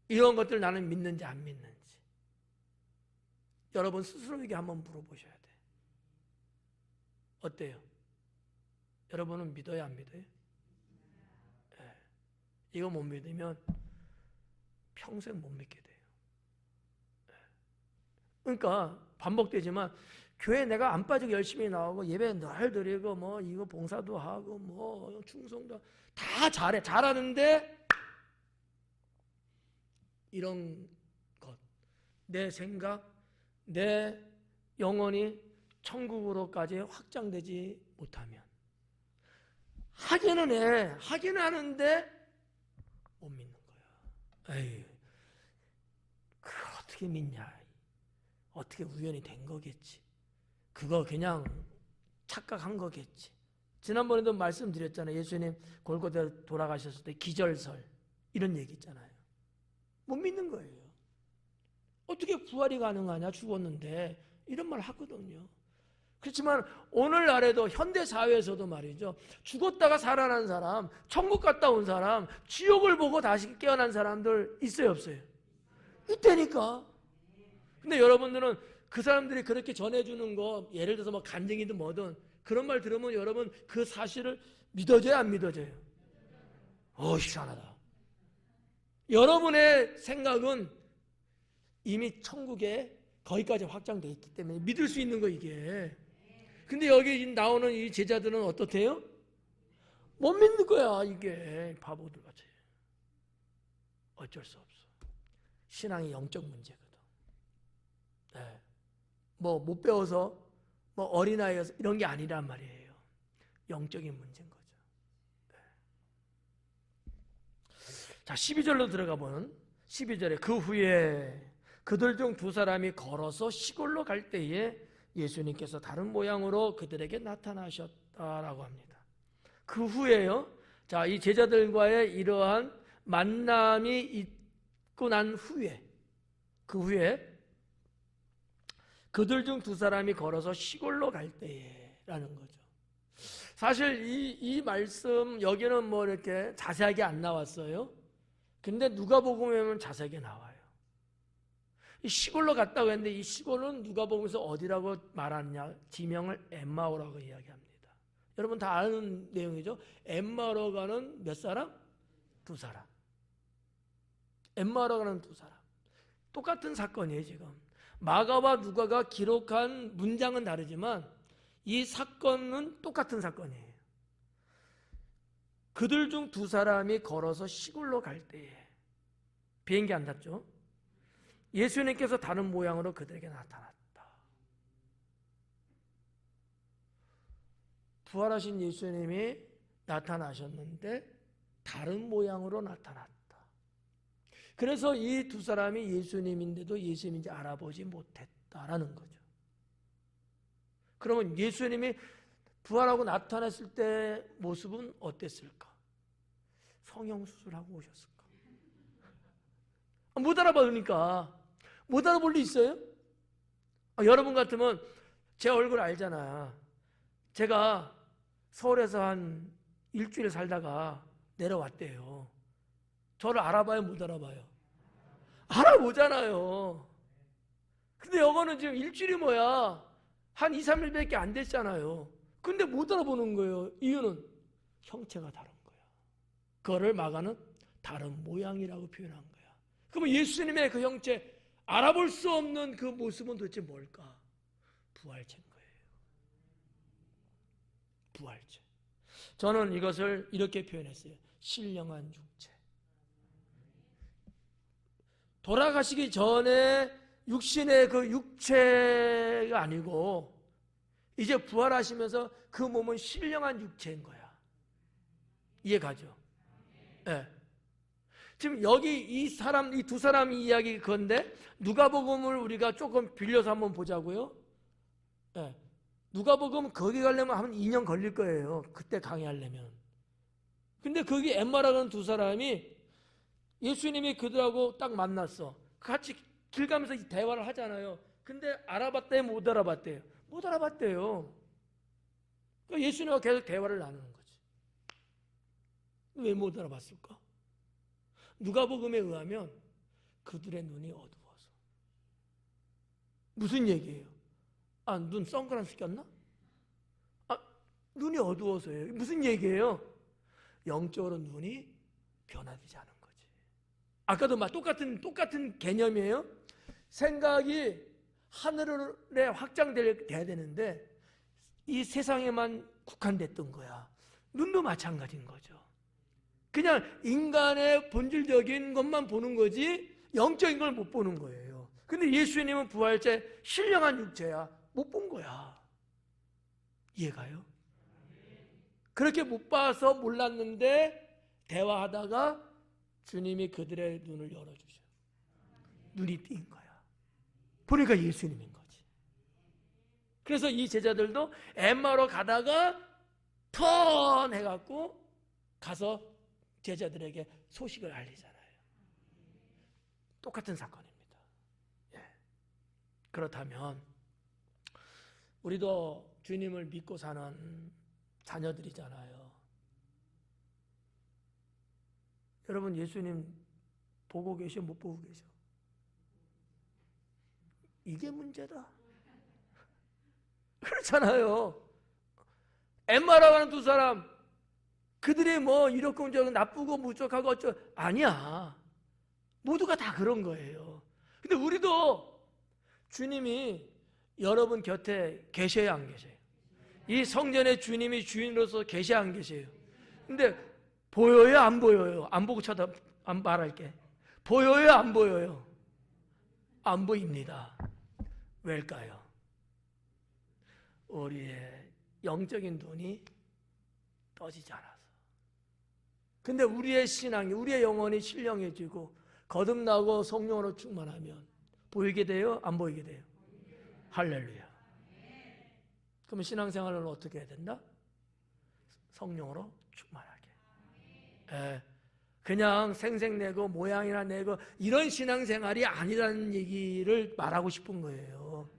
이런 것들 나는 믿는지 안 믿는지 여러분 스스로에게 한번 물어보셔야 돼. 어때요? 여러분은 믿어요 안 믿어요? 네. 이거 못 믿으면 평생 못 믿게 돼요. 네. 그러니까 반복되지만 교회 내가 안 빠지고 열심히 나오고 예배 늘 드리고 뭐 이거 봉사도 하고 뭐 충성도 다 잘하는데 이런 것, 내 생각, 내 영혼이 천국으로까지 확장되지 못하면 하기는 해, 하기는 하는데 못 믿는 거야. 에이, 그걸 어떻게 믿냐? 어떻게 우연히 된 거겠지. 그거 그냥 착각한 거겠지. 지난번에도 말씀드렸잖아요. 예수님 골고다로 돌아가셨을 때 기절설 이런 얘기 있잖아요. 못 믿는 거예요. 어떻게 부활이 가능하냐, 죽었는데. 이런 말 하거든요. 그렇지만 오늘날에도 현대사회에서도 말이죠, 죽었다가 살아난 사람, 천국 갔다 온 사람, 지옥을 보고 다시 깨어난 사람들 있어요, 없어요? 있다니까. 근데 여러분들은 그 사람들이 그렇게 전해주는 거, 예를 들어서 뭐 간증이든 뭐든 그런 말 들으면 여러분 그 사실을 믿어져요, 안 믿어져요? 희한하다. 여러분의 생각은 이미 천국에 거기까지 확장되어 있기 때문에 믿을 수 있는 거, 이게. 근데 여기 나오는 이 제자들은 어떻대요? 못 믿는 거야, 이게. 바보들 같아요. 어쩔 수 없어. 신앙이 영적 문제거든. 네. 뭐 못 배워서 뭐 어린아이여서 이런 게 아니란 말이에요. 영적인 문제인 거죠. 네. 자, 12절로 들어가 보면 12절에 그 후에 그들 중 두 사람이 걸어서 시골로 갈 때에 예수님께서 다른 모양으로 그들에게 나타나셨다라고 합니다. 그 후에요. 자, 이 제자들과의 이러한 만남이 있고 난 후에, 그 후에 그들 중 두 사람이 걸어서 시골로 갈 때라는 거죠. 사실 이 말씀 여기는 뭐 이렇게 자세하게 안 나왔어요. 근데 누가복음에 보면 자세하게 나와요. 이 시골로 갔다고 했는데 이 시골은 누가복음에서 어디라고 말하느냐? 지명을 엠마오라고 이야기합니다. 여러분 다 아는 내용이죠. 엠마오로 가는 몇 사람? 두 사람. 엠마오로 가는 두 사람. 똑같은 사건이에요, 지금. 마가와 누가가 기록한 문장은 다르지만 이 사건은 똑같은 사건이에요. 그들 중 두 사람이 걸어서 시골로 갈 때에 비행기 안 탔죠? 예수님께서 다른 모양으로 그들에게 나타났다. 부활하신 예수님이 나타나셨는데 다른 모양으로 나타났다. 그래서 이 두 사람이 예수님인데도 예수님인지 알아보지 못했다라는 거죠. 그러면 예수님이 부활하고 나타났을 때 모습은 어땠을까? 성형수술하고 오셨을까? 못 알아보니까. 못 알아볼 리 있어요? 여러분 같으면 제 얼굴 알잖아. 제가 서울에서 한 일주일 살다가 내려왔대요. 저를 알아봐요, 못 알아봐요? 알아보잖아요. 근데 여거는 지금 일주일이 뭐야? 한 2, 3일밖에 안 됐잖아요. 근데 못 알아보는 거예요. 이유는 형체가 다른 거야. 그거를 마가는 다른 모양이라고 표현한 거야. 그러면 예수님의 그 형체, 알아볼 수 없는 그 모습은 도대체 뭘까? 부활체인 거예요. 부활체. 저는 이것을 이렇게 표현했어요. 신령한 육체. 돌아가시기 전에 육신의 그 육체가 아니고 이제 부활하시면서 그 몸은 신령한 육체인 거야. 이해가죠? 네. 지금 여기 이 두 사람 이야기 그건데 누가복음을 우리가 조금 빌려서 한번 보자고요. 네. 누가복음 거기 가려면 한 2년 걸릴 거예요. 그때 강의하려면. 근데 거기 엠마라는 두 사람이 예수님이 그들하고 딱 만났어. 같이 길 가면서 대화를 하잖아요. 근데 알아봤대요, 못 알아봤대요? 못 알아봤대요. 그러니까 예수님과 계속 대화를 나누는 거지. 왜 못 알아봤을까? 누가복음에 의하면 그들의 눈이 어두워서. 무슨 얘기예요? 눈 선글라스 꼈나? 눈이 어두워서예요. 무슨 얘기예요? 영적으로 눈이 변화되지 않은 거지. 아까도 막 똑같은 개념이에요. 생각이 하늘에 확장돼야 되는데 이 세상에만 국한됐던 거야. 눈도 마찬가지인 거죠. 그냥 인간의 본질적인 것만 보는 거지 영적인 걸 못 보는 거예요. 근데 예수님은 부활체 신령한 육체야. 못 본 거야. 이해가요? 그렇게 못 봐서 몰랐는데 대화하다가 주님이 그들의 눈을 열어주셔. 눈이 띈 거야. 보니까 예수님인 거지. 그래서 이 제자들도 엠마오로 가다가 턴 해갖고 가서 제자들에게 소식을 알리잖아요. 똑같은 사건입니다. 예. 그렇다면 우리도 주님을 믿고 사는 자녀들이잖아요. 여러분, 예수님 보고 계셔, 못 보고 계셔? 이게 문제다. 그렇잖아요. 엠마라고 하는 두 사람, 그들이 뭐 이렇고 저렇고 나쁘고 무적하고 어쩌, 아니야. 모두가 다 그런 거예요. 근데 우리도 주님이 여러분 곁에 계셔야 안 계셔요? 이 성전에 주님이 주인으로서 계셔야 안 계세요? 근데 보여요, 안 보여요? 안 보고 안 말할게. 보여요, 안 보여요? 안 보입니다. 왜일까요? 우리의 영적인 눈이 떠지지 않아서. 근데 우리의 신앙이, 우리의 영혼이 신령해지고 거듭나고 성령으로 충만하면 보이게 돼요? 안 보이게 돼요? 할렐루야. 그러면 신앙생활은 어떻게 해야 된다? 성령으로 충만하게. 예, 그냥 생색내고 모양이나 내고 이런 신앙생활이 아니라는 얘기를 말하고 싶은 거예요.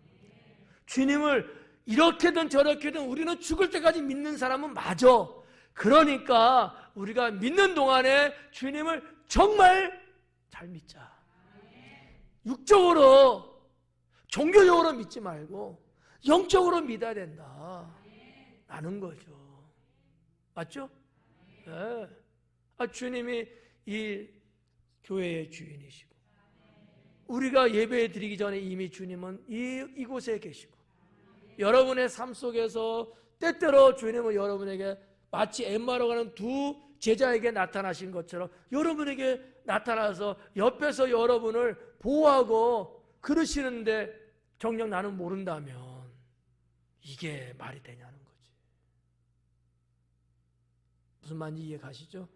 주님을 이렇게든 저렇게든 우리는 죽을 때까지 믿는 사람은 맞아. 그러니까 우리가 믿는 동안에 주님을 정말 잘 믿자. 육적으로, 종교적으로 믿지 말고 영적으로 믿어야 된다 라는 거죠. 맞죠? 네. 주님이 이 교회의 주인이시고 우리가 예배 드리기 전에 이미 주님은 이곳에 계시고 여러분의 삶 속에서 때때로 주님은 여러분에게 마치 엠마로 가는 두 제자에게 나타나신 것처럼 여러분에게 나타나서 옆에서 여러분을 보호하고 그러시는데 정녕 나는 모른다면 이게 말이 되냐는 거지. 무슨 말인지 이해 가시죠?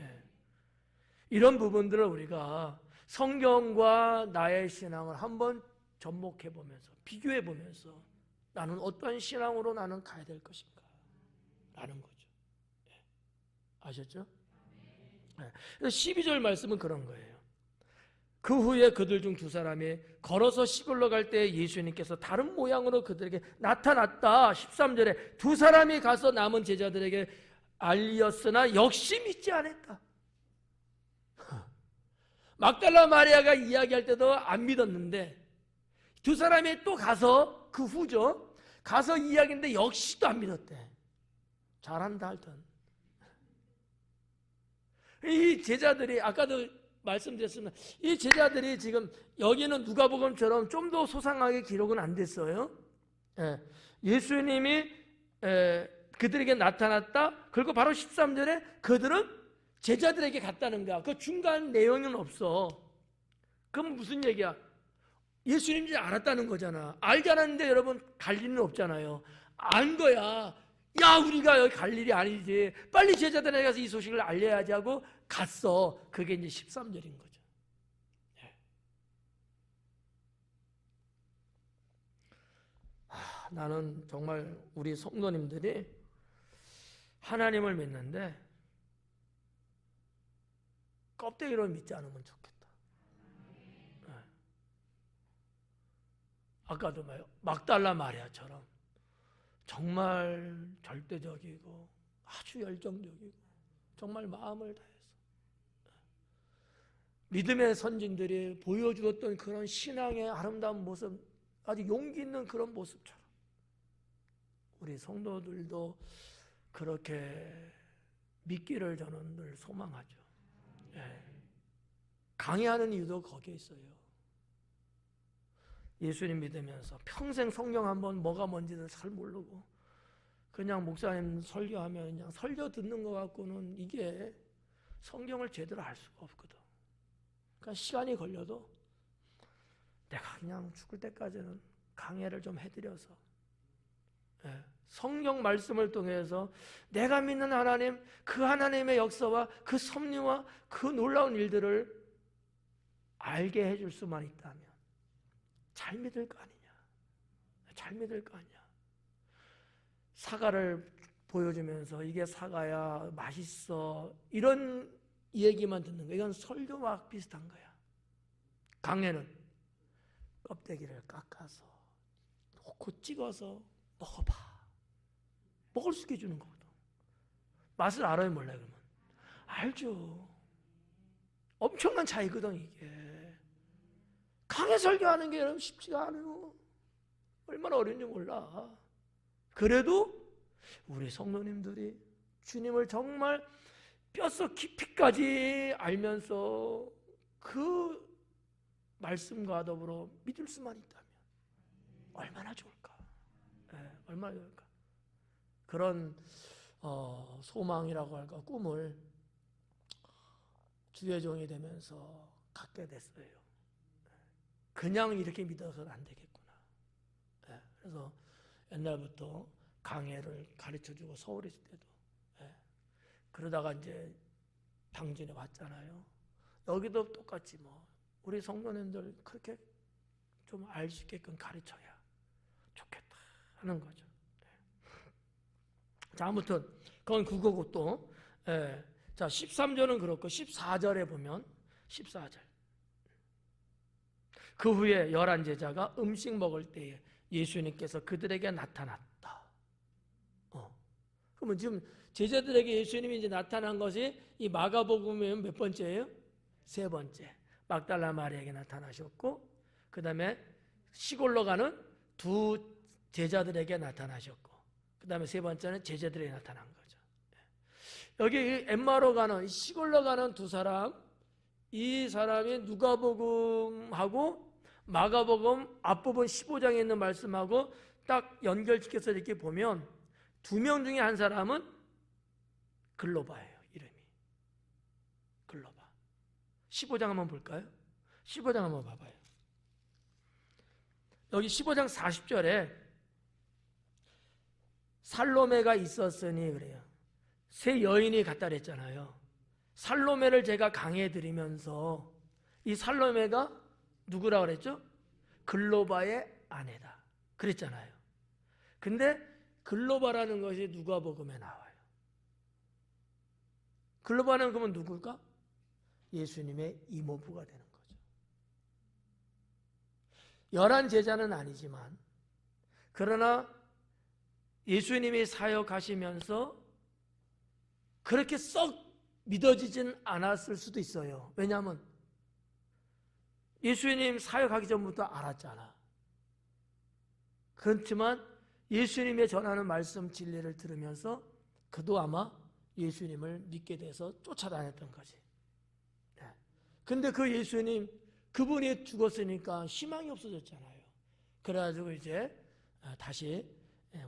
예. 이런 부분들을 우리가 성경과 나의 신앙을 한번 접목해 보면서 비교해 보면서 나는 어떠한 신앙으로 나는 가야 될 것인가 라는 거죠. 예. 아셨죠? 예. 12절 말씀은 그런 거예요. 그 후에 그들 중 두 사람이 걸어서 시골로 갈 때 예수님께서 다른 모양으로 그들에게 나타났다. 13절에 두 사람이 가서 남은 제자들에게 알렸으나 역시 믿지 않았다. 막달라 마리아가 이야기할 때도 안 믿었는데 두 사람이 또 가서 그 후죠. 가서 이야기했는데 역시도 안 믿었대. 잘한다 하여튼. 이 제자들이 아까도 말씀드렸습니다. 이 제자들이 지금 여기는 누가복음처럼 좀 더 소상하게 기록은 안 됐어요. 예. 예수님이 그들에게 나타났다. 그리고 바로 13절에 그들은 제자들에게 갔다는 거야. 그 중간 내용은 없어. 그럼 무슨 얘기야? 예수님인지 알았다는 거잖아. 알지 않았는데 여러분 갈 일은 없잖아요. 안 거야. 야, 우리가 여기 갈 일이 아니지. 빨리 제자들에게 가서 이 소식을 알려야지 하고 갔어. 그게 이제 13절인 거죠. 예. 나는 정말 우리 성도님들이 하나님을 믿는데 껍데기로 믿지 않으면 좋겠다. 예. 아까도 막달라 마리아처럼 정말 절대적이고 아주 열정적이고 정말 마음을 다해서 믿음의 선진들이 보여주었던 그런 신앙의 아름다운 모습, 아주 용기 있는 그런 모습처럼 우리 성도들도 그렇게 믿기를 저는 늘 소망하죠. 예. 강해하는 이유도 거기에 있어요. 예수님 믿으면서 평생 성경 한번 뭐가 뭔지도 잘 모르고 그냥 목사님 설교하면 그냥 설교 듣는 것 갖고는 이게 성경을 제대로 알 수가 없거든. 그러니까 시간이 걸려도 내가 그냥 죽을 때까지는 강해를 좀 해드려서 성경 말씀을 통해서 내가 믿는 하나님, 그 하나님의 역사와 그 섭리와 그 놀라운 일들을 알게 해줄 수만 있다면 잘 믿을 거 아니냐. 잘 믿을 거 아니야. 사과를 보여주면서 이게 사과야, 맛있어, 이런 얘기만 듣는 거야. 이건 설교와 비슷한 거야. 강해는 껍데기를 깎아서 놓고 찍어서 먹어봐. 먹을 수 있게 주는 거거든. 맛을 알아요, 몰라요? 그러면 알죠. 엄청난 차이거든. 이게 강해 설교하는 게 여러분 쉽지가 않아요. 얼마나 어려운지 몰라. 그래도 우리 성도님들이 주님을 정말 뼛속 깊이까지 알면서 그 말씀과 더불어 믿을 수만 있다면 얼마나 좋을까. 얼마나 좋을까. 그런 소망이라고 할까, 꿈을 주의 종이 되면서 갖게 됐어요. 그냥 이렇게 믿어서는 안 되겠구나. 그래서 옛날부터 강해를 가르쳐주고 서울에 있을 때도 그러다가 이제 당진에 왔잖아요. 여기도 똑같이 우리 성도님들 그렇게 좀 알 수 있게끔 가르쳐야 좋겠다 하는 거죠. 자, 아무튼 그건 그거고 또 자, 13절은 그렇고 14절에 보면 14절. 그 후에 11 제자가 음식 먹을 때에 예수님께서 그들에게 나타났다. 그러면 지금 제자들에게 예수님이 이제 나타난 것이 이 마가복음에는 몇 번째예요? 3번째. 막달라 마리아에게 나타나셨고, 그 다음에 시골로 가는 2 제자들에게 나타나셨고, 그 다음에 3번째는 제자들에게 나타난 거죠. 여기 엠마로 가는, 시골로 가는 2 사람, 이 사람이 누가복음하고 마가복음 앞부분 15장에 있는 말씀하고 딱 연결시켜서 이렇게 보면 2명 중에 한 사람은 글로바예요. 이름이 글로바. 15장 한번 볼까요? 15장 한번 봐봐요. 여기 15장 40절에 살로메가 있었으니 그래요. 3 여인이 갔다 그랬잖아요. 살로메를 제가 강해 드리면서 이 살로메가 누구라 그랬죠? 글로바의 아내다 그랬잖아요. 근데 글로바라는 것이 누가복음에 나와요. 글로바는 그러면 누굴까? 예수님의 이모부가 되는 거죠. 11 제자는 아니지만, 그러나 예수님이 사역하시면서 그렇게 썩 믿어지진 않았을 수도 있어요. 왜냐하면 예수님 사역하기 전부터 알았잖아. 그렇지만 예수님의 전하는 말씀 진리를 들으면서 그도 아마 예수님을 믿게 돼서 쫓아다녔던 거지. 근데 그 예수님, 그분이 죽었으니까 희망이 없어졌잖아요. 그래가지고 이제 다시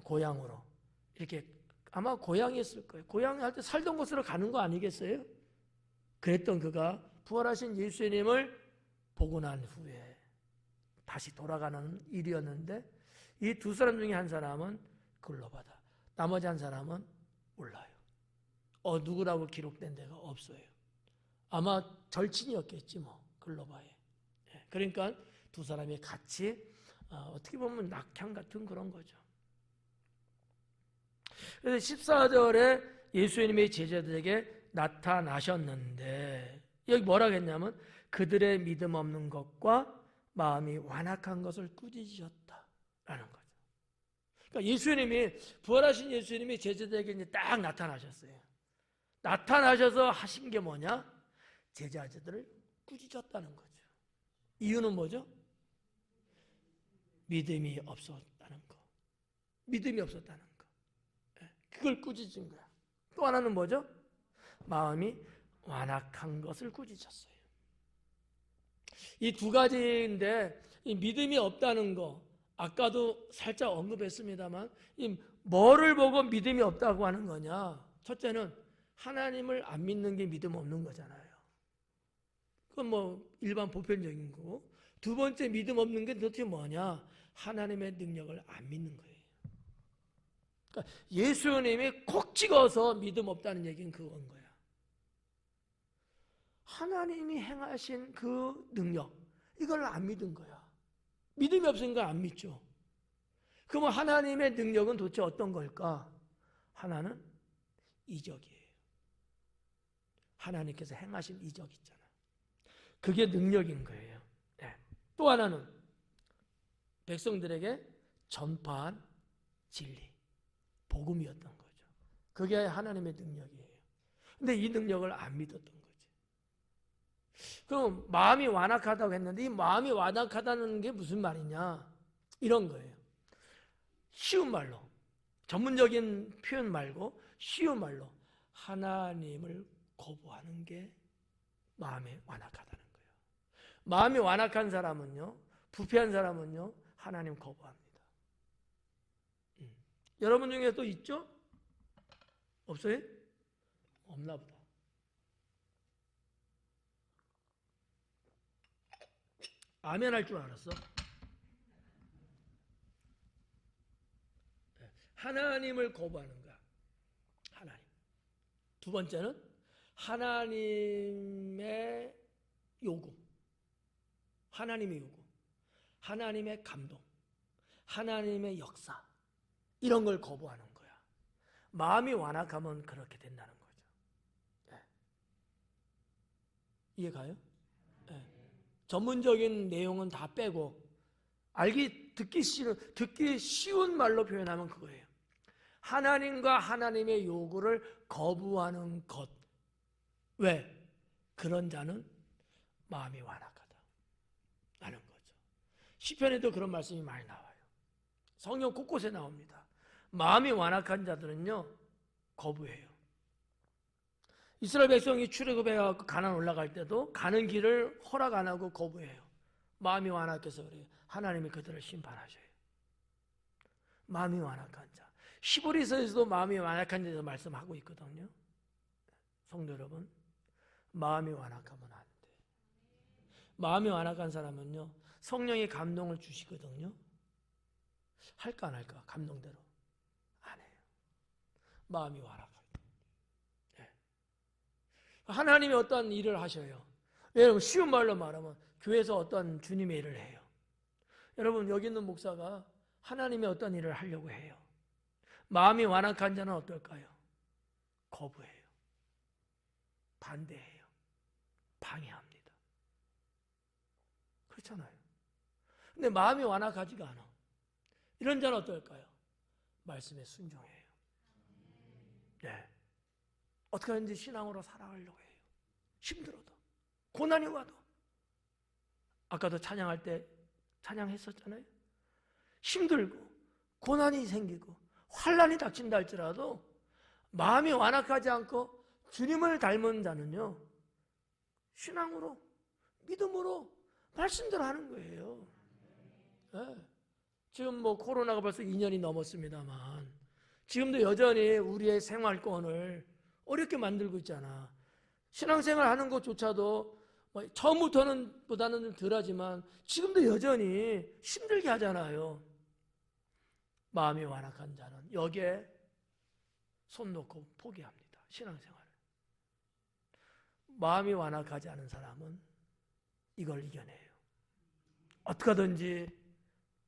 고향으로 이렇게, 아마 고향이었을 거예요. 고향 할 때 살던 곳으로 가는 거 아니겠어요? 그랬던 그가 부활하신 예수님을 보고 난 후에 다시 돌아가는 일이었는데, 이 2 사람 중에 한 사람은 글로바다. 나머지 한 사람은 몰라요. 누구라고 기록된 데가 없어요. 아마 절친이었겠지 글로바에. 그러니까 2 사람이 같이 어떻게 보면 낙향 같은 그런 거죠. 그래서 14절에 예수님이 제자들에게 나타나셨는데, 여기 뭐라고 했냐면 그들의 믿음 없는 것과 마음이 완악한 것을 꾸짖으셨다라는 거죠. 그러니까 예수님이, 부활하신 예수님이 제자들에게 이제 딱 나타나셨어요. 나타나셔서 하신 게 뭐냐? 제자들을 꾸짖었다는 거죠. 이유는 뭐죠? 믿음이 없었다는 거. 믿음이 없었다는 거. 그걸 꾸짖은 거야. 또 하나는 뭐죠? 마음이 완악한 것을 꾸짖었어요. 이 2 가지인데, 이 믿음이 없다는 거, 아까도 살짝 언급했습니다만, 이 뭐를 보고 믿음이 없다고 하는 거냐? 첫째는 하나님을 안 믿는 게 믿음 없는 거잖아요. 그건 일반 보편적인 거고, 2 번째 믿음 없는 게 도대체 뭐냐? 하나님의 능력을 안 믿는 거예요. 그러니까 예수님이 콕 찍어서 믿음 없다는 얘기는 그건 거야. 하나님이 행하신 그 능력, 이걸 안 믿은 거야. 믿음이 없으니까 안 믿죠. 그러면 하나님의 능력은 도대체 어떤 걸까? 하나는 이적이에요. 하나님께서 행하신 이적 있잖아요. 그게 능력인 거예요. 네. 또 하나는 백성들에게 전파한 진리, 복음이었던 거죠. 그게 하나님의 능력이에요. 근데 이 능력을 안 믿었던 거지. 그럼 마음이 완악하다고 했는데 이 마음이 완악하다는 게 무슨 말이냐? 이런 거예요. 쉬운 말로, 전문적인 표현 말고 쉬운 말로 하나님을 거부하는 게 마음이 완악하다는 거예요. 마음이 완악한 사람은요, 부패한 사람은요, 하나님 거부합니다. 여러분 중에 또 있죠? 없어요? 없나 보다. 아멘 할 줄 알았어. 하나님을 거부하는 거야. 하나님. 두 번째는 하나님의 요구. 하나님의 요구. 하나님의 감동. 하나님의 역사. 이런 걸 거부하는 거야. 마음이 완악하면 그렇게 된다는 거죠. 네. 이해가요? 네. 전문적인 내용은 다 빼고 듣기 쉬운 말로 표현하면 그거예요. 하나님과 하나님의 요구를 거부하는 것. 왜? 그런 자는 마음이 완악하다 라는 거죠. 시편에도 그런 말씀이 많이 나와요. 성경 곳곳에 나옵니다. 마음이 완악한 자들은요, 거부해요. 이스라엘 백성이 출애굽해서 가나안 올라갈 때도 가는 길을 허락 안 하고 거부해요. 마음이 완악해서 그래요. 하나님이 그들을 심판하셔요. 마음이 완악한 자. 히브리서에서도 마음이 완악한 자에서 말씀하고 있거든요. 성도 여러분, 마음이 완악하면 안 돼. 마음이 완악한 사람은요, 성령의 감동을 주시거든요. 할까 안 할까? 감동대로 안 해요. 마음이 완악할 때. 네. 하나님이 어떤 일을 하셔요. 여러분, 쉬운 말로 말하면 교회에서 어떤 주님의 일을 해요. 여러분, 여기 있는 목사가 하나님의 어떤 일을 하려고 해요. 마음이 완악한 자는 어떨까요? 거부해요. 반대해요. 방해합니다. 그렇잖아요. 근데 마음이 완악하지가 않아. 이런 자는 어떨까요? 말씀에 순종해요. 네. 어떻게 하든지 신앙으로 살아가려고 해요. 힘들어도. 고난이 와도. 아까도 찬양할 때 찬양했었잖아요. 힘들고 고난이 생기고 환난이 닥친다 할지라도 마음이 완악하지 않고 주님을 닮은 자는요, 신앙으로, 믿음으로 말씀대로 하는 거예요. 네. 지금 뭐 코로나가 벌써 2년이 넘었습니다만 지금도 여전히 우리의 생활권을 어렵게 만들고 있잖아. 신앙생활 하는 것조차도 처음부터는 보다는 덜하지만 지금도 여전히 힘들게 하잖아요. 마음이 완악한 자는 여기에 손 놓고 포기합니다. 신앙생활을. 마음이 완악하지 않은 사람은 이걸 이겨내요. 어떻게 하든지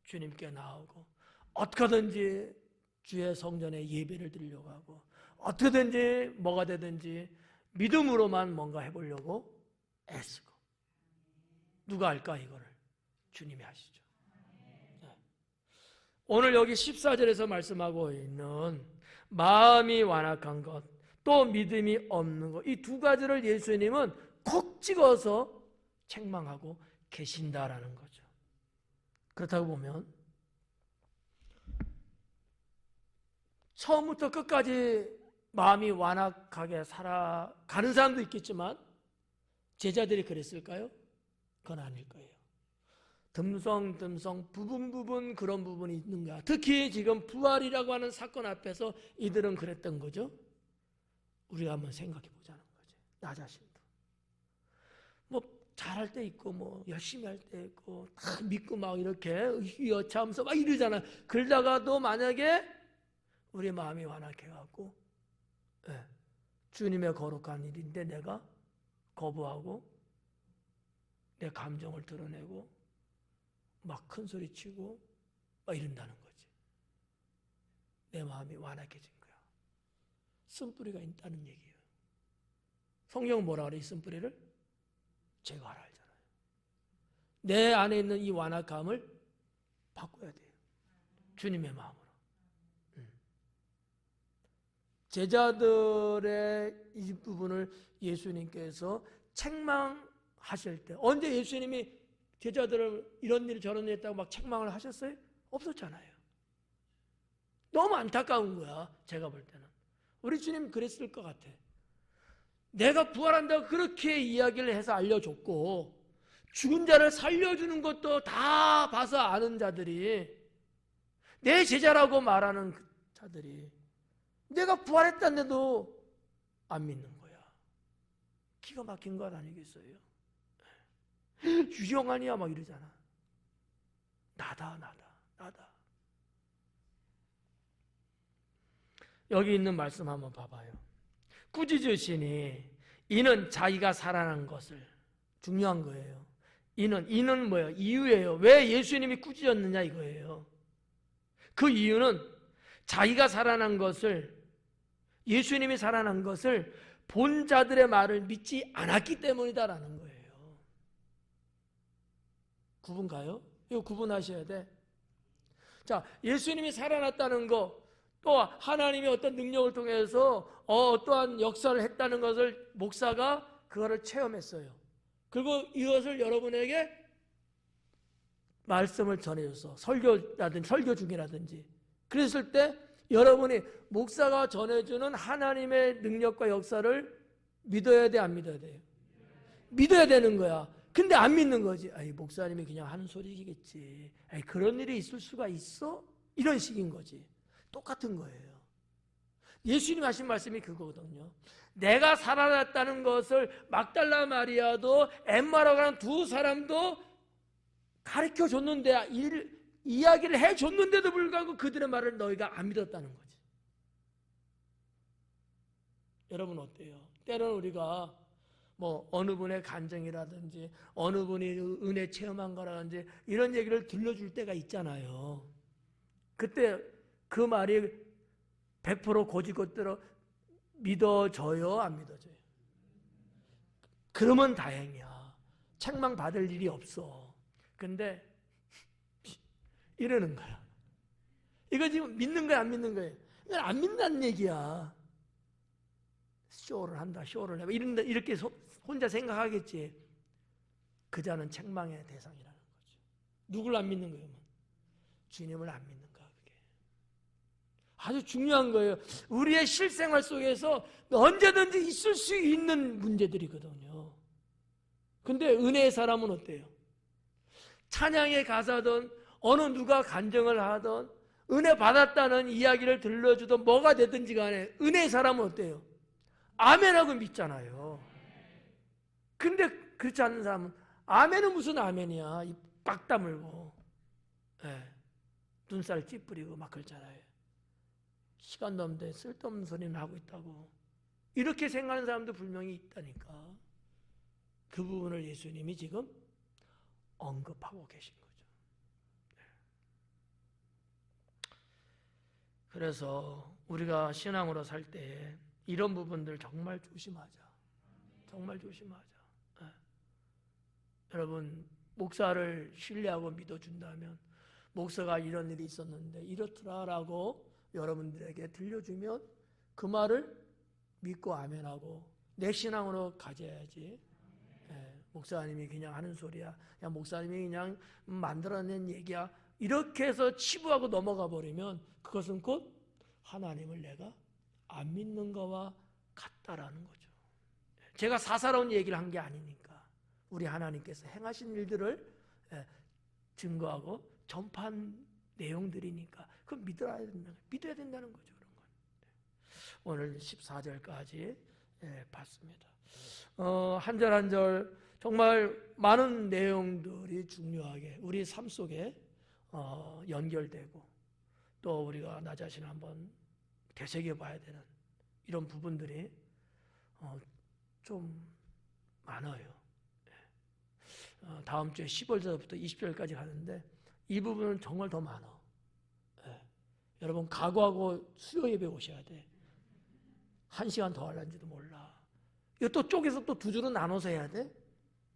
주님께 나오고 어떻게 하든지 주의 성전에 예배를 드리려고 하고 어떻게든지 뭐가 되든지 믿음으로만 뭔가 해보려고 애쓰고. 누가 할까 이거를? 주님이 하시죠. 네. 오늘 여기 14절에서 말씀하고 있는 마음이 완악한 것, 또 믿음이 없는 것, 이 두 가지를 예수님은 콕 찍어서 책망하고 계신다라는 거죠. 그렇다고 보면 처음부터 끝까지 마음이 완악하게 살아가는 사람도 있겠지만 제자들이 그랬을까요? 그건 아닐 거예요. 듬성듬성 부분 그런 부분이 있는가. 특히 지금 부활이라고 하는 사건 앞에서 이들은 그랬던 거죠. 우리가 한번 생각해 보자는 거지. 나 자신도 뭐 잘할 때 있고 뭐 열심히 할 때 있고 다 믿고 막 이렇게 여차하면서 막 이러잖아. 그러다가도 만약에 우리 마음이 완악해갖고 주님의 거룩한 일인데 내가 거부하고 내 감정을 드러내고 막 큰 소리 치고 막 이런다는 거지. 내 마음이 완악해진 거야. 쓴뿌리가 있다는 얘기예요. 성경은 뭐라 그래? 이 쓴뿌리를 제거하라 하잖아요. 내 안에 있는 이 완악함을 바꿔야 돼요. 주님의 마음으로. 제자들의 이 부분을 예수님께서 책망하실 때, 언제 예수님이 제자들을 이런 일 저런 일 했다고 막 책망을 하셨어요? 없었잖아요. 너무 안타까운 거야. 제가 볼 때는 우리 주님 그랬을 것 같아. 내가 부활한다고 그렇게 이야기를 해서 알려줬고, 죽은 자를 살려주는 것도 다 봐서 아는 자들이, 내 제자라고 말하는 그 자들이 내가 부활했다는데도 안 믿는 거야. 기가 막힌 것 아니겠어요? 유영아니야 막 이러잖아. 나다. 여기 있는 말씀 한번 봐봐요. 꾸짖으시니 이는 자기가 살아난 것을, 중요한 거예요. 이는 뭐예요? 이유예요. 왜 예수님이 꾸짖었느냐 이거예요. 그 이유는 자기가 살아난 것을, 예수님이 살아난 것을 본 자들의 말을 믿지 않았기 때문이다라는 거예요. 구분 가요? 이거 구분하셔야 돼. 자, 예수님이 살아났다는 거, 또 하나님이 어떤 능력을 통해서 어떠한 역사를 했다는 것을 목사가 그거를 체험했어요. 그리고 이것을 여러분에게 말씀을 전해줘서 설교라든지 설교 중이라든지 그랬을 때 여러분이 목사가 전해주는 하나님의 능력과 역사를 믿어야 돼, 안 믿어야 돼요? 믿어야 되는 거야. 근데 안 믿는 거지. 아이, 목사님이 그냥 하는 소리겠지. 아이, 그런 일이 있을 수가 있어? 이런 식인 거지. 똑같은 거예요. 예수님 하신 말씀이 그거거든요. 내가 살아났다는 것을 막달라 마리아도 엠마라고 하는 두 사람도 가르쳐 줬는데, 이야기를 해 줬는데도 불구하고 그들의 말을 너희가 안 믿었다는 거지. 여러분 어때요? 때로는 우리가 뭐 어느 분의 간증이라든지 어느 분이 은혜 체험한 거라든지 이런 얘기를 들려줄 때가 있잖아요. 그때 그 말이 100% 고지것대로 믿어져요? 안 믿어져요? 그러면 다행이야. 책망 받을 일이 없어. 근데 이러는 거야. 이거 지금 믿는 거야, 안 믿는 거야? 이건 안 믿는다는 얘기야. 쇼를 한다, 쇼를 해봐. 이렇게 혼자 생각하겠지. 그 자는 책망의 대상이라는 거죠. 누굴 안 믿는 거예요? 주님을 안 믿는 거야, 그게. 아주 중요한 거예요. 우리의 실생활 속에서 언제든지 있을 수 있는 문제들이거든요. 근데 은혜의 사람은 어때요? 찬양의 가사든 어느 누가 간증을 하든 은혜 받았다는 이야기를 들려주든 뭐가 되든지 간에 은혜의 사람은 어때요? 아멘하고 믿잖아요. 근데 그렇지 않는 사람은 아멘은 무슨 아멘이야. 빡 다물고 눈살 찌푸리고 막 그러잖아요. 시간도 없는데 쓸데없는 소리는 하고 있다고. 이렇게 생각하는 사람도 분명히 있다니까. 그 부분을 예수님이 지금 언급하고 계신 거죠. 그래서 우리가 신앙으로 살 때 이런 부분들 정말 조심하자. 정말 조심하자. 여러분, 목사를 신뢰하고 믿어준다면 목사가 이런 일이 있었는데 이렇더라라고 여러분들에게 들려주면 그 말을 믿고 아멘하고 내 신앙으로 가져야지. 목사님이 그냥 하는 소리야. 야, 목사님이 그냥 만들어낸 얘기야. 이렇게 해서 치부하고 넘어가 버리면 그것은 곧 하나님을 내가 안 믿는 거와 같다라는 거죠. 제가 사사로운 얘기를 한 게 아니니까 우리 하나님께서 행하신 일들을 증거하고 전파한 내용들이니까 그건 믿어야 된다는 거죠. 그런 건. 오늘 14절까지 봤습니다. 한 절 한 절 정말 많은 내용들이 중요하게 우리 삶 속에 연결되고 또 우리가 나 자신을 한번 되새겨봐야 되는 이런 부분들이 좀 많아요. 다음 주에 10월서부터 20절까지 가는데 이 부분은 정말 더 많아. 여러분 각오하고 수요 예배 오셔야 돼. 1시간 더 하려는지도 몰라. 이거 또 쪼개서 또 2주로 나눠서 해야 돼.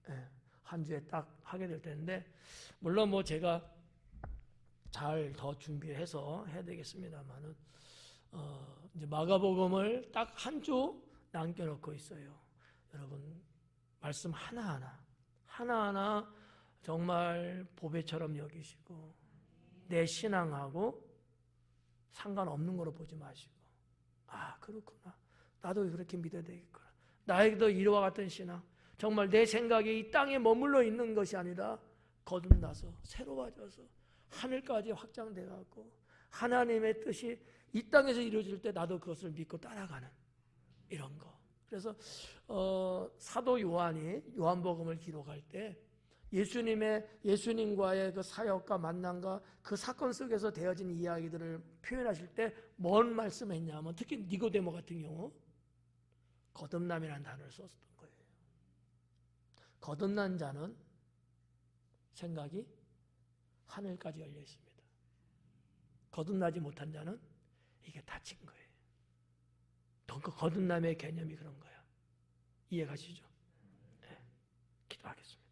예, 한 주에 딱 하게 될 텐데, 물론 뭐 제가 잘 더 준비해서 해야 되겠습니다만은, 이제 마가복음을 딱 한 주 남겨놓고 있어요. 여러분 말씀 하나하나 정말 보배처럼 여기시고 내 신앙하고 상관없는 거로 보지 마시고, 아 그렇구나, 나도 그렇게 믿어야 되겠구나, 나에게도 이와 같은 신앙, 정말 내 생각이 이 땅에 머물러 있는 것이 아니라 거듭나서 새로워져서 하늘까지 확장돼 갖고 하나님의 뜻이 이 땅에서 이루어질 때 나도 그것을 믿고 따라가는 이런 거. 그래서 사도 요한이 요한복음을 기록할 때 예수님과의 그 사역과 만남과 그 사건 속에서 되어진 이야기들을 표현하실 때 뭔 말씀했냐면, 특히 니고데모 같은 경우 거듭남이라는 단어를 썼던 거예요. 거듭난 자는 생각이 하늘까지 열려 있습니다. 거듭나지 못한 자는 이게 닫힌 거예요. 거듭남의 개념이 그런 거야. 이해가시죠? 네. 기도하겠습니다.